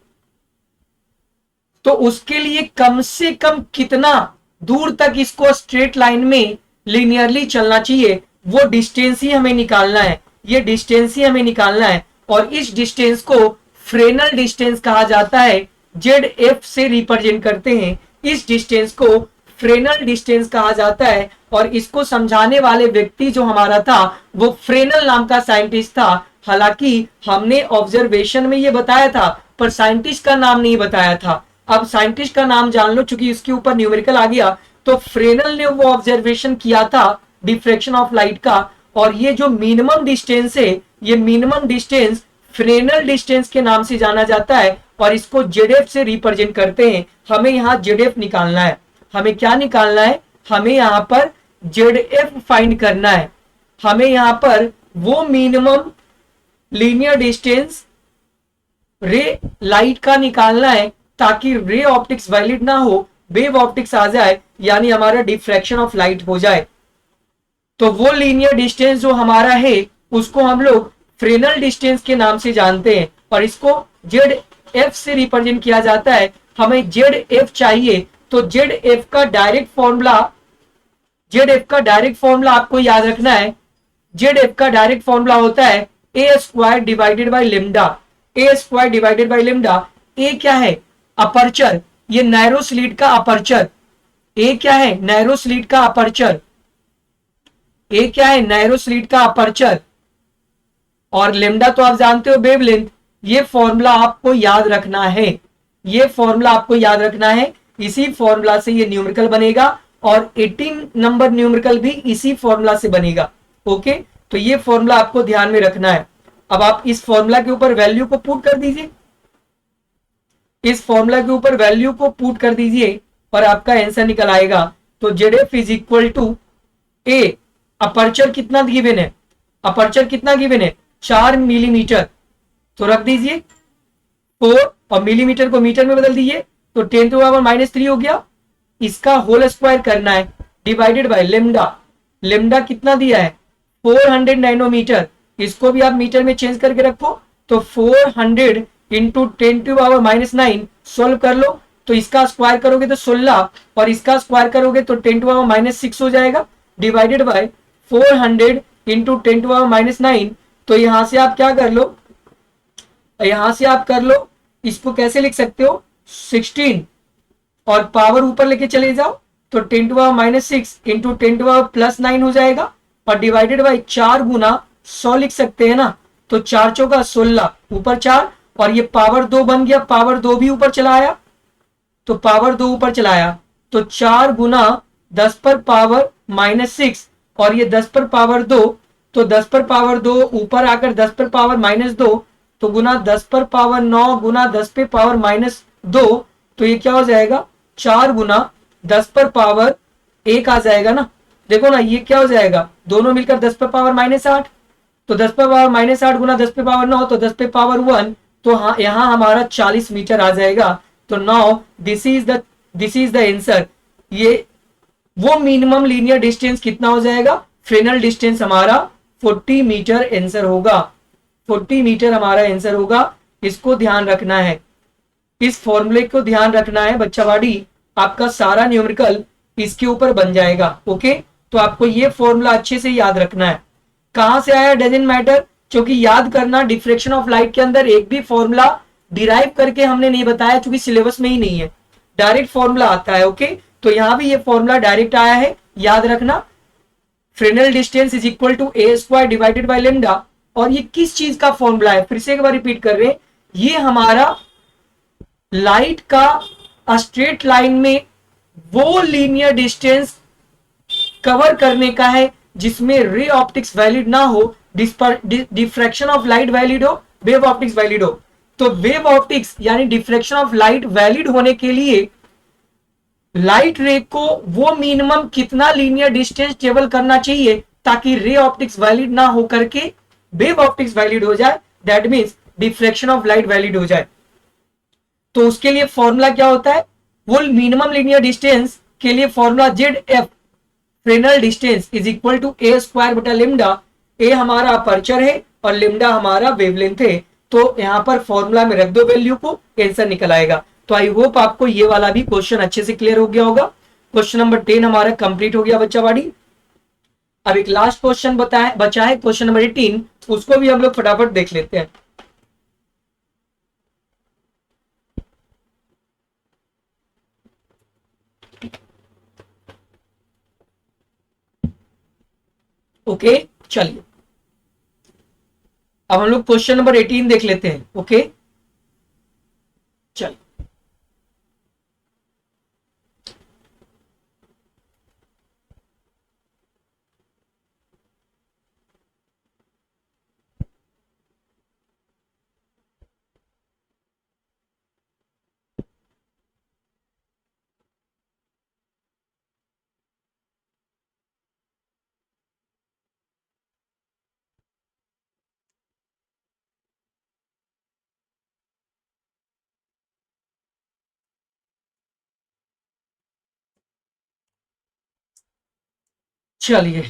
तो उसके लिए कम से कम कितना दूर तक इसको स्ट्रेट लाइन में लीनियरली चलना चाहिए, वो डिस्टेंस ही हमें निकालना है, ये डिस्टेंस ही हमें निकालना है। और इस डिस्टेंस को फ्रेनल डिस्टेंस कहा जाता है, जेड एफ से रिप्रेजेंट करते हैं। इस डिस्टेंस को फ्रेनल डिस्टेंस कहा जाता है, और इसको समझाने वाले व्यक्ति जो हमारा था वो फ्रेनल नाम का साइंटिस्ट था। हालांकि हमने ऑब्जर्वेशन में ये बताया था पर साइंटिस्ट का नाम नहीं बताया था। अब साइंटिस्ट का नाम जान लो, चूंकि इसके ऊपर न्यूमेरिकल आ गया। तो फ्रेनल ने वो ऑब्जर्वेशन किया था डिफ्रेक्शन ऑफ लाइट का, और ये जो मिनिमम डिस्टेंस है, ये मिनिमम डिस्टेंस फ्रेनल डिस्टेंस के नाम से जाना जाता है, और इसको जेडएफ से रिप्रेजेंट करते हैं। हमें यहाँ जेडएफ निकालना है, हमें क्या निकालना है, हमें यहाँ पर जेडएफ फाइंड करना है। हमें यहाँ पर वो मिनिमम लीनियर डिस्टेंस रे लाइट का निकालना है ताकि रे ऑप्टिक्स वैलिड ना हो, वेव ऑप्टिक्स आ जाए, यानी हमारा डिफ्रैक्शन ऑफ लाइट हो जाए। तो वो लीनियर डिस्टेंस जो हमारा है उसको हम लोग फ्रेनल डिस्टेंस के नाम से जानते हैं, और इसको जेड एफ से रिप्रेजेंट किया जाता है। हमें जेड एफ चाहिए, तो जेड एफ का डायरेक्ट फॉर्मूला, जेड एफ का डायरेक्ट फॉर्मूला आपको याद रखना है। जेड एफ का डायरेक्ट फॉर्मूला होता है A square divided by lambda, A square divided by lambda. A क्या है, अपर्चर, ये नैरो स्लिट का अपर्चर। ए क्या है, नैरो स्लिट का अपर्चर। ए क्या है, नैरो स्लिट का अपर्चर। और लेमडा तो आप जानते हो वेवलेंथ। ये फॉर्मूला आपको याद रखना है, ये फॉर्मूला आपको याद रखना है। इसी फॉर्मूला से ये न्यूमेरिकल बनेगा, और 18 नंबर न्यूमेरिकल भी इसी फॉर्मूला से बनेगा। ओके, तो ये फॉर्मूला आपको ध्यान में रखना है। अब आप इस फॉर्मूला के ऊपर वैल्यू को पुट कर दीजिए, इस फॉर्मूला के ऊपर वैल्यू को पुट कर दीजिए और आपका आंसर निकल आएगा। तो Z F is equal to A, aperture कितना गिवन है, अपर्चर कितना गिवन है, 4 मिलीमीटर। तो रख दीजिए 4 और मिलीमीटर को मीटर में बदल दीजिए, तो 10 टू पावर -3 हो गया। इसका होल स्क्वायर करना है, डिवाइडेड बाय लेमडा। लेमडा कितना दिया है, 400 नैनोमीटर। इसको भी आप मीटर में चेंज करके रखो, तो 400 इंटू 10 टू पावर -9 सोल्व कर लो। तो इसका स्क्वायर करोगे तो 16, और इसका स्क्वायर करोगे तो 10 टू पावर -6 हो जाएगा, divided by 400 into 10 to power -9। तो यहां से आप क्या कर लो, यहां से आप कर लो, इसको कैसे लिख सकते हो, 16 और पावर ऊपर लेके चले जाओ, तो 10 to power -6 into 10 to power +9 हो जाएगा, और डिवाइडेड बाय 4 गुना 100 लिख सकते हैं ना। तो 4 चौका 16, ऊपर 4, और ये पावर 2 बन गया, पावर 2 भी ऊपर चला आया, तो पावर 2 ऊपर चलाया, तो 4 गुना 10 पर पावर -6, और ये 10 पर पावर 2, तो 10 पर पावर 2 ऊपर आकर 10 पर पावर -2, तो गुना 10 पर पावर 9 गुना 10 पे पावर -2, तो ये क्या हो जाएगा, 4 गुना 10 पर पावर 1 आ जाएगा ना। देखो ना ये क्या हो जाएगा, दोनों मिलकर 10 पर पावर -8, तो 10 पर पावर -8 गुना 10 पे पावर 9 तो 10 पे पावर 1, तो हाँ यहाँ हमारा 40 मीटर आ जाएगा। तो now this is the answer. ये वो मिनिमम लीनियर डिस्टेंस कितना हो जाएगा, फ्रेनल डिस्टेंस हमारा 40 मीटर आंसर होगा। 40 मीटर हमारा आंसर होगा। इसको ध्यान रखना है, इस फॉर्मूले को ध्यान रखना है बच्चा वाड़ी, आपका सारा न्यूमेरिकल इसके ऊपर बन जाएगा। ओके, तो आपको ये फॉर्मूला अच्छे से याद रखना है। कहां से आया डजेंट मैटर, क्योंकि याद करना, डिफ्रेक्शन ऑफ लाइट के अंदर एक भी फॉर्मूला डिराइव करके हमने नहीं बताया, क्योंकि सिलेबस में ही नहीं है, डायरेक्ट फॉर्मूला आता है। ओके, तो यहां भी ये फॉर्मूला डायरेक्ट आया है, याद रखना। Fresnel distance is equal to A square divided by lambda. और ये किस चीज का फॉर्मूला है, फिर से एक बार रिपीट कर रहे हैं, ये हमारा लाइट का स्ट्रेट लाइन में वो लीनियर डिस्टेंस कवर करने का है जिसमें रे ऑप्टिक्स वैलिड ना हो, डिफ्रैक्शन ऑफ लाइट वैलिड हो, वेव ऑप्टिक्स वैलिड हो। तो वेव ऑप्टिक्स यानी डिफ्रैक्शन ऑफ लाइट वैलिड होने के लिए लाइट रे को वो मिनिमम कितना लीनियर डिस्टेंस ट्रेवल करना चाहिए ताकि रे ऑप्टिक्स वैलिड ना हो करके वेव ऑप्टिक्स वैलिड हो जाए, that means diffraction of light valid हो जाए। तो उसके लिए फॉर्मूला क्या होता है, वो मिनिमम लीनियर डिस्टेंस के लिए formula Z F Fresnel distance is equal to A square बटा लेमडा। ए हमारा अपर्चर है और लेमडा हमारा वेवलेंथ है। तो यहां पर फॉर्मूला में रख दो वैल्यू को, आंसर निकल आएगा। तो आई होप आपको ये वाला भी क्वेश्चन अच्छे से क्लियर हो गया होगा। क्वेश्चन नंबर 10 हमारा कंप्लीट हो गया बच्चा वाड़ी। अब एक लास्ट क्वेश्चन बचा है क्वेश्चन नंबर 18, उसको भी हम लोग फटाफट देख लेते हैं। ओके चलिए, अब हम लोग क्वेश्चन नंबर 18 देख लेते हैं। ओके चलिए, चलिए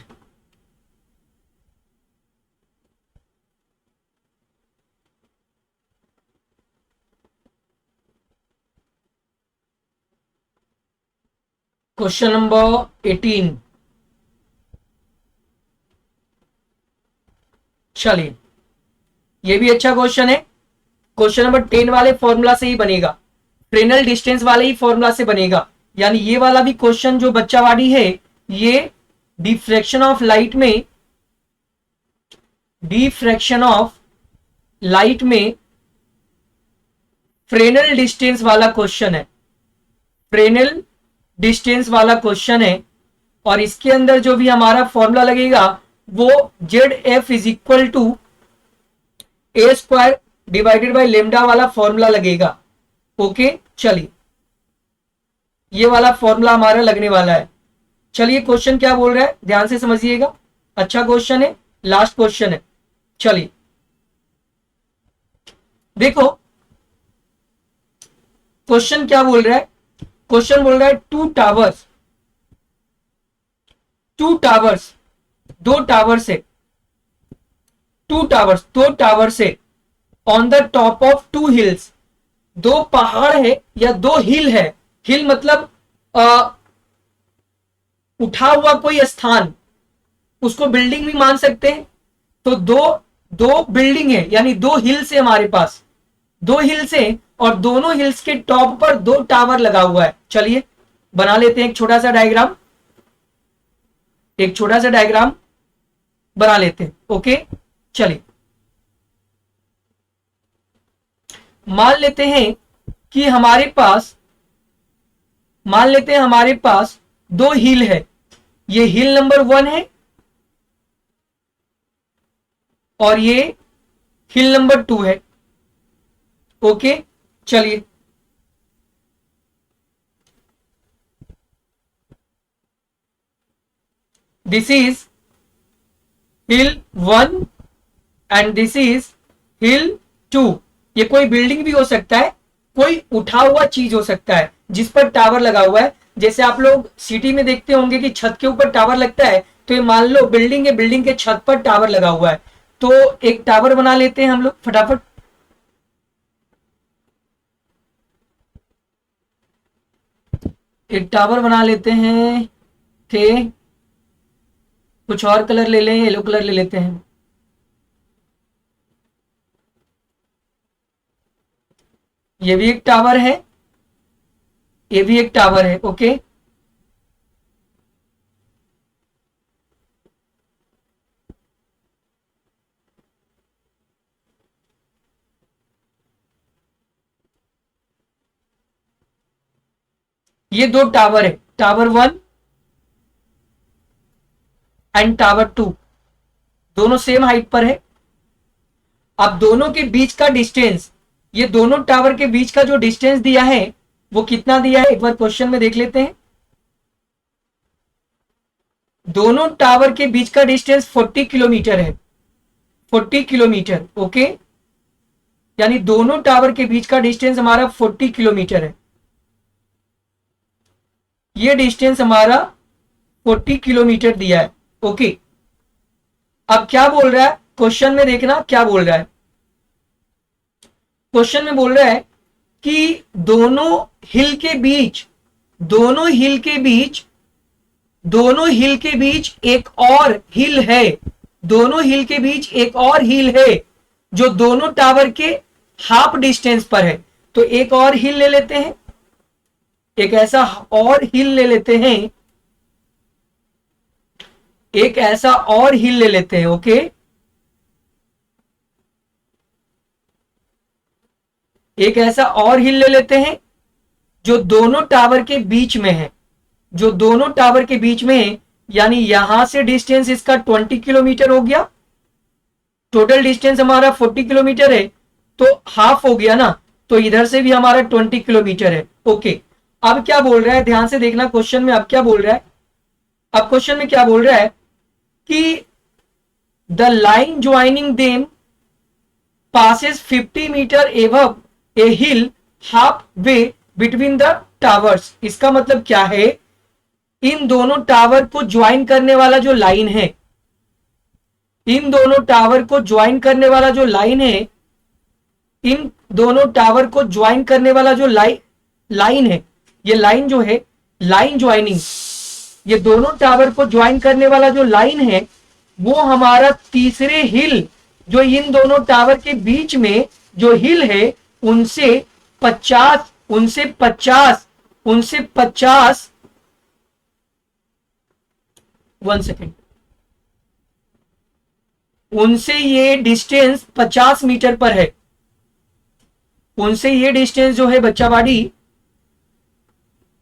क्वेश्चन नंबर 18, चलिए ये भी अच्छा क्वेश्चन है। क्वेश्चन नंबर 10 वाले फॉर्मूला से ही बनेगा, फ्रेनल डिस्टेंस वाले ही फॉर्मूला से बनेगा। यानी ये वाला भी क्वेश्चन जो बच्चा वाली है, ये डिफ्रैक्शन ऑफ लाइट में, डिफ्रैक्शन ऑफ लाइट में फ्रेनल डिस्टेंस वाला क्वेश्चन है, फ्रेनल डिस्टेंस वाला क्वेश्चन है। और इसके अंदर जो भी हमारा फॉर्मूला लगेगा वो Z F is equal to A square divided by lambda वाला फॉर्मूला लगेगा। ओके चलिए, ये वाला फॉर्मूला हमारा लगने वाला है। चलिए क्वेश्चन क्या बोल रहा है ध्यान से समझिएगा, अच्छा क्वेश्चन है, लास्ट क्वेश्चन है। चलिए देखो क्वेश्चन क्या बोल रहा है, क्वेश्चन बोल रहा है टू टावर्स, दो टावर्स है, दो टावर्स है on the top of two hills, दो पहाड़ है या दो हिल है, हिल मतलब उठा हुआ कोई स्थान, उसको बिल्डिंग भी मान सकते हैं। तो दो दो बिल्डिंग है यानी दो हिल्स है हमारे पास, दो हिल्स है और दोनों हिल्स के टॉप पर दो टावर लगा हुआ है। चलिए बना लेते हैं एक छोटा सा डायग्राम, एक छोटा सा डायग्राम बना लेते हैं। ओके चलिए, मान लेते हैं कि हमारे पास, मान लेते हैं हमारे पास दो हिल है, ये हिल नंबर 1 है और ये हिल नंबर 2 है। ओके चलिए, this is hill 1 and this is hill 2। ये कोई बिल्डिंग भी हो सकता है, कोई उठा हुआ चीज हो सकता है जिस पर टावर लगा हुआ है। जैसे आप लोग सिटी में देखते होंगे कि छत के ऊपर टावर लगता है, तो ये मान लो बिल्डिंग है, बिल्डिंग के छत पर टावर लगा हुआ है। तो एक टावर बना लेते हैं हम लोग फटाफट। एक टावर बना लेते हैं के कुछ और कलर ले लें, येलो कलर ले लेते हैं। ये भी एक टावर है, ये भी एक टावर है। ओके, ये दो टावर है, टावर 1 एंड टावर 2, दोनों सेम हाइट पर है। अब दोनों के बीच का डिस्टेंस, ये दोनों टावर के बीच का जो डिस्टेंस दिया है वो कितना दिया है, एक बार क्वेश्चन में देख लेते हैं। दोनों टावर के बीच का डिस्टेंस 40 किलोमीटर है, 40 किलोमीटर। ओके, यानी दोनों टावर के बीच का डिस्टेंस हमारा 40 किलोमीटर है। ये डिस्टेंस हमारा 40 किलोमीटर दिया है। ओके, अब क्या बोल रहा है क्वेश्चन में, देखना क्या बोल रहा है। क्वेश्चन में बोल रहा है कि दोनों हिल के बीच, दोनों हिल के बीच, दोनों हिल के बीच एक और हिल है, दोनों हिल के बीच एक और हिल है जो दोनों टावर के हाफ डिस्टेंस पर है। तो एक और हिल ले लेते हैं, एक ऐसा और हिल ले लेते हैं, एक ऐसा और हिल ले लेते हैं। ओके, एक ऐसा और हिल ले लेते हैं जो दोनों टावर के बीच में है, जो दोनों टावर के बीच में है। यानी यहां से डिस्टेंस इसका 20 किलोमीटर हो गया, टोटल डिस्टेंस हमारा 40 किलोमीटर है, तो हाफ हो गया ना, तो इधर से भी हमारा 20 किलोमीटर है। ओके, अब क्या बोल रहा है, ध्यान से देखना क्वेश्चन में। अब क्या बोल रहा है, अब क्वेश्चन में क्या बोल रहा है कि the line joining them passes 50 metre above a hill half way between the towers. इसका मतलब क्या है, इन दोनों टावर को ज्वाइन करने वाला जो लाइन है, इन दोनों टावर को ज्वाइन करने वाला जो लाइन है, इन दोनों टावर को ज्वाइन करने वाला जो लाइन है, ये लाइन जो है, लाइन ज्वाइनिंग, ये दोनों टावर को ज्वाइन करने वाला जो लाइन है वो हमारा तीसरे हिल, जो इन दोनों टावर के बीच में जो हिल है उनसे 50, उनसे 50, उनसे 50, 1 सेकेंड, उनसे ये डिस्टेंस 50 मीटर पर है। उनसे ये डिस्टेंस जो है बच्चा बाड़ी,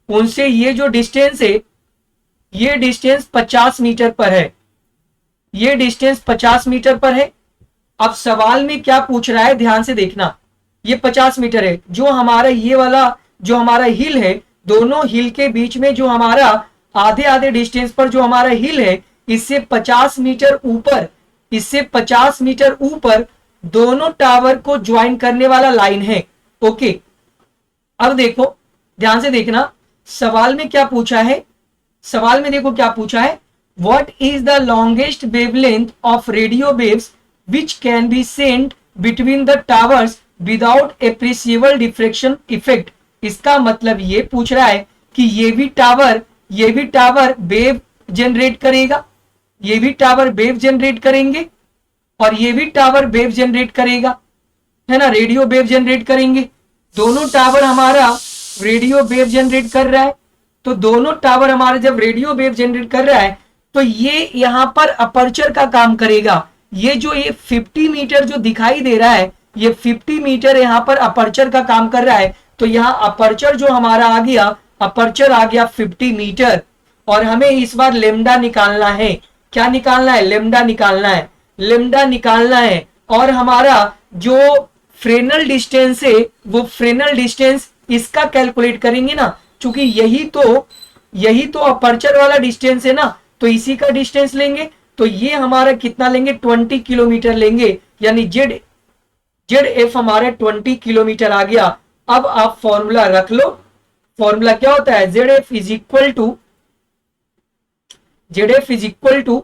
उनसे ये जो डिस्टेंस है, ये डिस्टेंस 50 मीटर पर है, ये डिस्टेंस 50 मीटर पर है। अब सवाल में क्या पूछ रहा है, ध्यान से देखना। ये 50 मीटर है, जो हमारा ये वाला जो हमारा हिल है, दोनों हिल के बीच में जो हमारा आधे आधे डिस्टेंस पर जो हमारा हिल है, इससे 50 मीटर ऊपर, इससे 50 मीटर ऊपर दोनों टावर को ज्वाइन करने वाला लाइन है। ओके, अब देखो ध्यान से देखना, सवाल में क्या पूछा है, सवाल में देखो क्या पूछा है, what is the longest wavelength of radio waves which can be sent between the towers without appreciable diffraction effect। इसका मतलब ये पूछ रहा है कि ये भी टावर वेव जनरेट करेगा, ये भी टावर वेव जनरेट करेंगे और ये भी टावर वेव जनरेट करेगा, है ना, रेडियो वेव जनरेट करेंगे। दोनों टावर हमारा रेडियो वेव जनरेट कर रहा है, तो दोनों टावर हमारे जब रेडियो वेव जनरेट कर रहा है तो ये यहां पर अपर्चर का काम करेगा। ये जो ये 50 मीटर जो दिखाई दे रहा है, ये 50 मीटर यहां पर अपर्चर का काम कर रहा है। तो यहां अपर्चर जो हमारा आ गया, अपर्चर आ गया 50 मीटर, और हमें इस बार लेमडा निकालना है। क्या निकालना है, लेमडा निकालना है, लेमडा निकालना है। और हमारा जो फ्रेनल डिस्टेंस है वो फ्रेनल डिस्टेंस इसका कैलकुलेट करेंगे ना, क्योंकि यही तो अपर्चर वाला डिस्टेंस है ना, तो इसी का डिस्टेंस लेंगे, तो ये हमारा कितना लेंगे 20 किलोमीटर लेंगे, यानी जेड एफ हमारा 20 किलोमीटर आ गया। अब आप फॉर्मूला रख लो, फॉर्मूला क्या होता है, Z F is equal to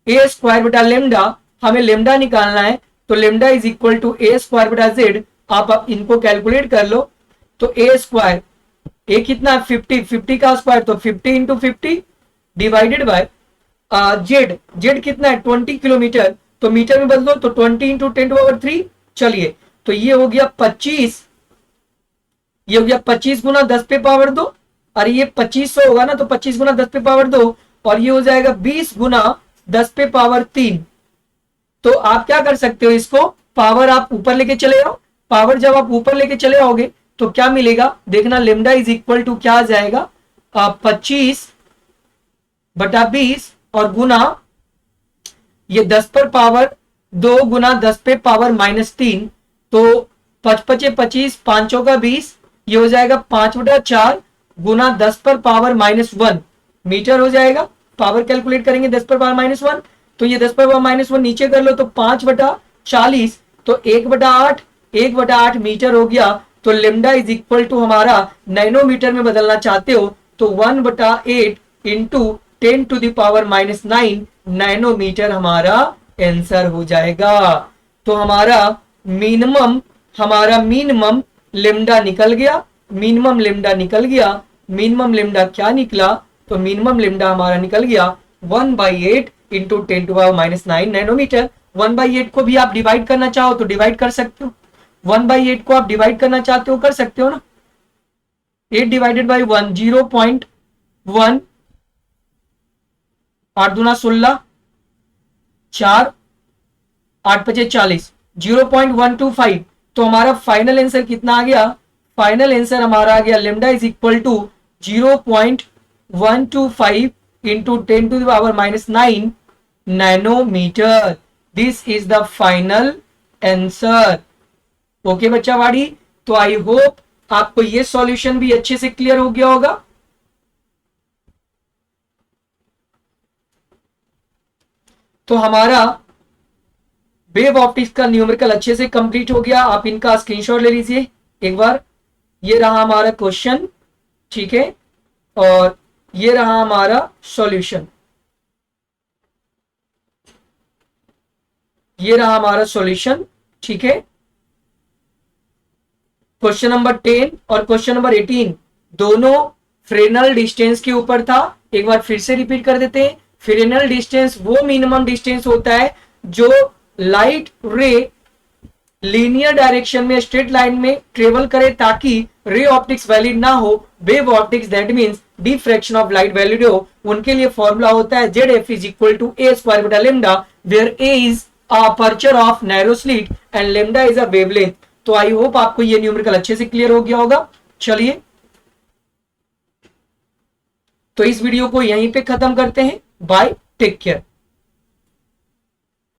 A square बटा लेमडा, हमें लेमडा निकालना है, तो lambda is equal to A square बटा जेड। आप इनको कैलकुलेट कर लो, तो ए स्क्वायर, ए कितना है 50 का स्क्वायर, तो 50 इंटू 50 डिवाइडेड बाय जेड कितना है 20 किलोमीटर, तो मीटर में बदलो तो 20 इंटू 10⁻3। चलिए, तो ये हो गया 25, ये हो गया 25 गुना 10 पे पावर 2, और ये 2500 होगा ना, तो 25 गुना 10 पे पावर 2, और ये हो जाएगा 20 गुना 10 पे पावर 3। तो आप क्या कर सकते हो, इसको पावर आप ऊपर लेके चले आओ, पावर जब आप ऊपर लेके चले आओगे तो क्या मिलेगा, देखना लेमडा इज इक्वल टू क्या आ जाएगा 25 बटा 20 और गुना ये 10 पर पावर 2 गुना 10 पे पावर -3, तो 5×5 = 25, 5 का 20, ये हो जाएगा 5/4 गुना 10 पर पावर -1 मीटर हो जाएगा। पावर कैलकुलेट करेंगे 10 पर पावर -1, तो ये 10 पर पावर -1 नीचे कर लो तो 5/40, तो 1/8, 1/8 मीटर हो गया। तो लेमडा इज इक्वल टू हमारा नैनोमीटर में बदलना चाहते हो तो 1/8 इंटू 10⁻⁹ नैनोमीटर हमारा आंसर हो जाएगा। तो हमारा मिनिमम लेमडा निकल गया, मिनिमम लेमडा क्या निकला, तो मिनिमम लेमडा हमारा निकल गया 1/8 इंटू 10⁻⁹ नैनोमीटर। 1/8 को भी आप डिवाइड करना चाहो तो डिवाइड कर सकते हो, 1/8 को आप डिवाइड करना चाहते हो कर सकते हो ना, 8 डिवाइडेड बाई 1 0.1, 8 दूना 16, 4, 8×5 = 40, 0.125। तो हमारा फाइनल आंसर कितना आ गया, फाइनल आंसर हमारा आ गया लेमडा इज इक्वल टू 0.125 इंटू 10⁻⁹ nanometre. This is the final answer. Okay बच्चा वाड़ी, तो आई होप आपको ये सॉल्यूशन भी अच्छे से क्लियर हो गया होगा। तो हमारा वेव ऑप्टिक्स का न्यूमेरिकल अच्छे से कंप्लीट हो गया। आप इनका स्क्रीनशॉट ले लीजिए एक बार। ये रहा हमारा क्वेश्चन, ठीक है, और ये रहा हमारा सॉल्यूशन, ये रहा हमारा सॉल्यूशन, ठीक है। क्वेश्चन नंबर 10 और क्वेश्चन नंबर 18 दोनों फ्रेनल डिस्टेंस के ऊपर था। एक बार फिर से रिपीट कर देते हैं। फ्रेनल डिस्टेंस वो मिनिमम डिस्टेंस होता है जो लाइट रे लीनियर डायरेक्शन में स्ट्रेट लाइन में ट्रेवल करे ताकि रे ऑप्टिक्स वैलिड ना हो। Wave optics that means diffraction of light valid हो। उनके लिए फॉर्मूला होता है ZF is equal to A square बटा lambda, where A is aperture of narrow slit and lambda is a wavelength. तो I hope आपको ये न्यूमेरिकल अच्छे से क्लियर हो गया होगा। चलिए, तो इस वीडियो को यहीं पे खत्म करते हैं। Bye, take care.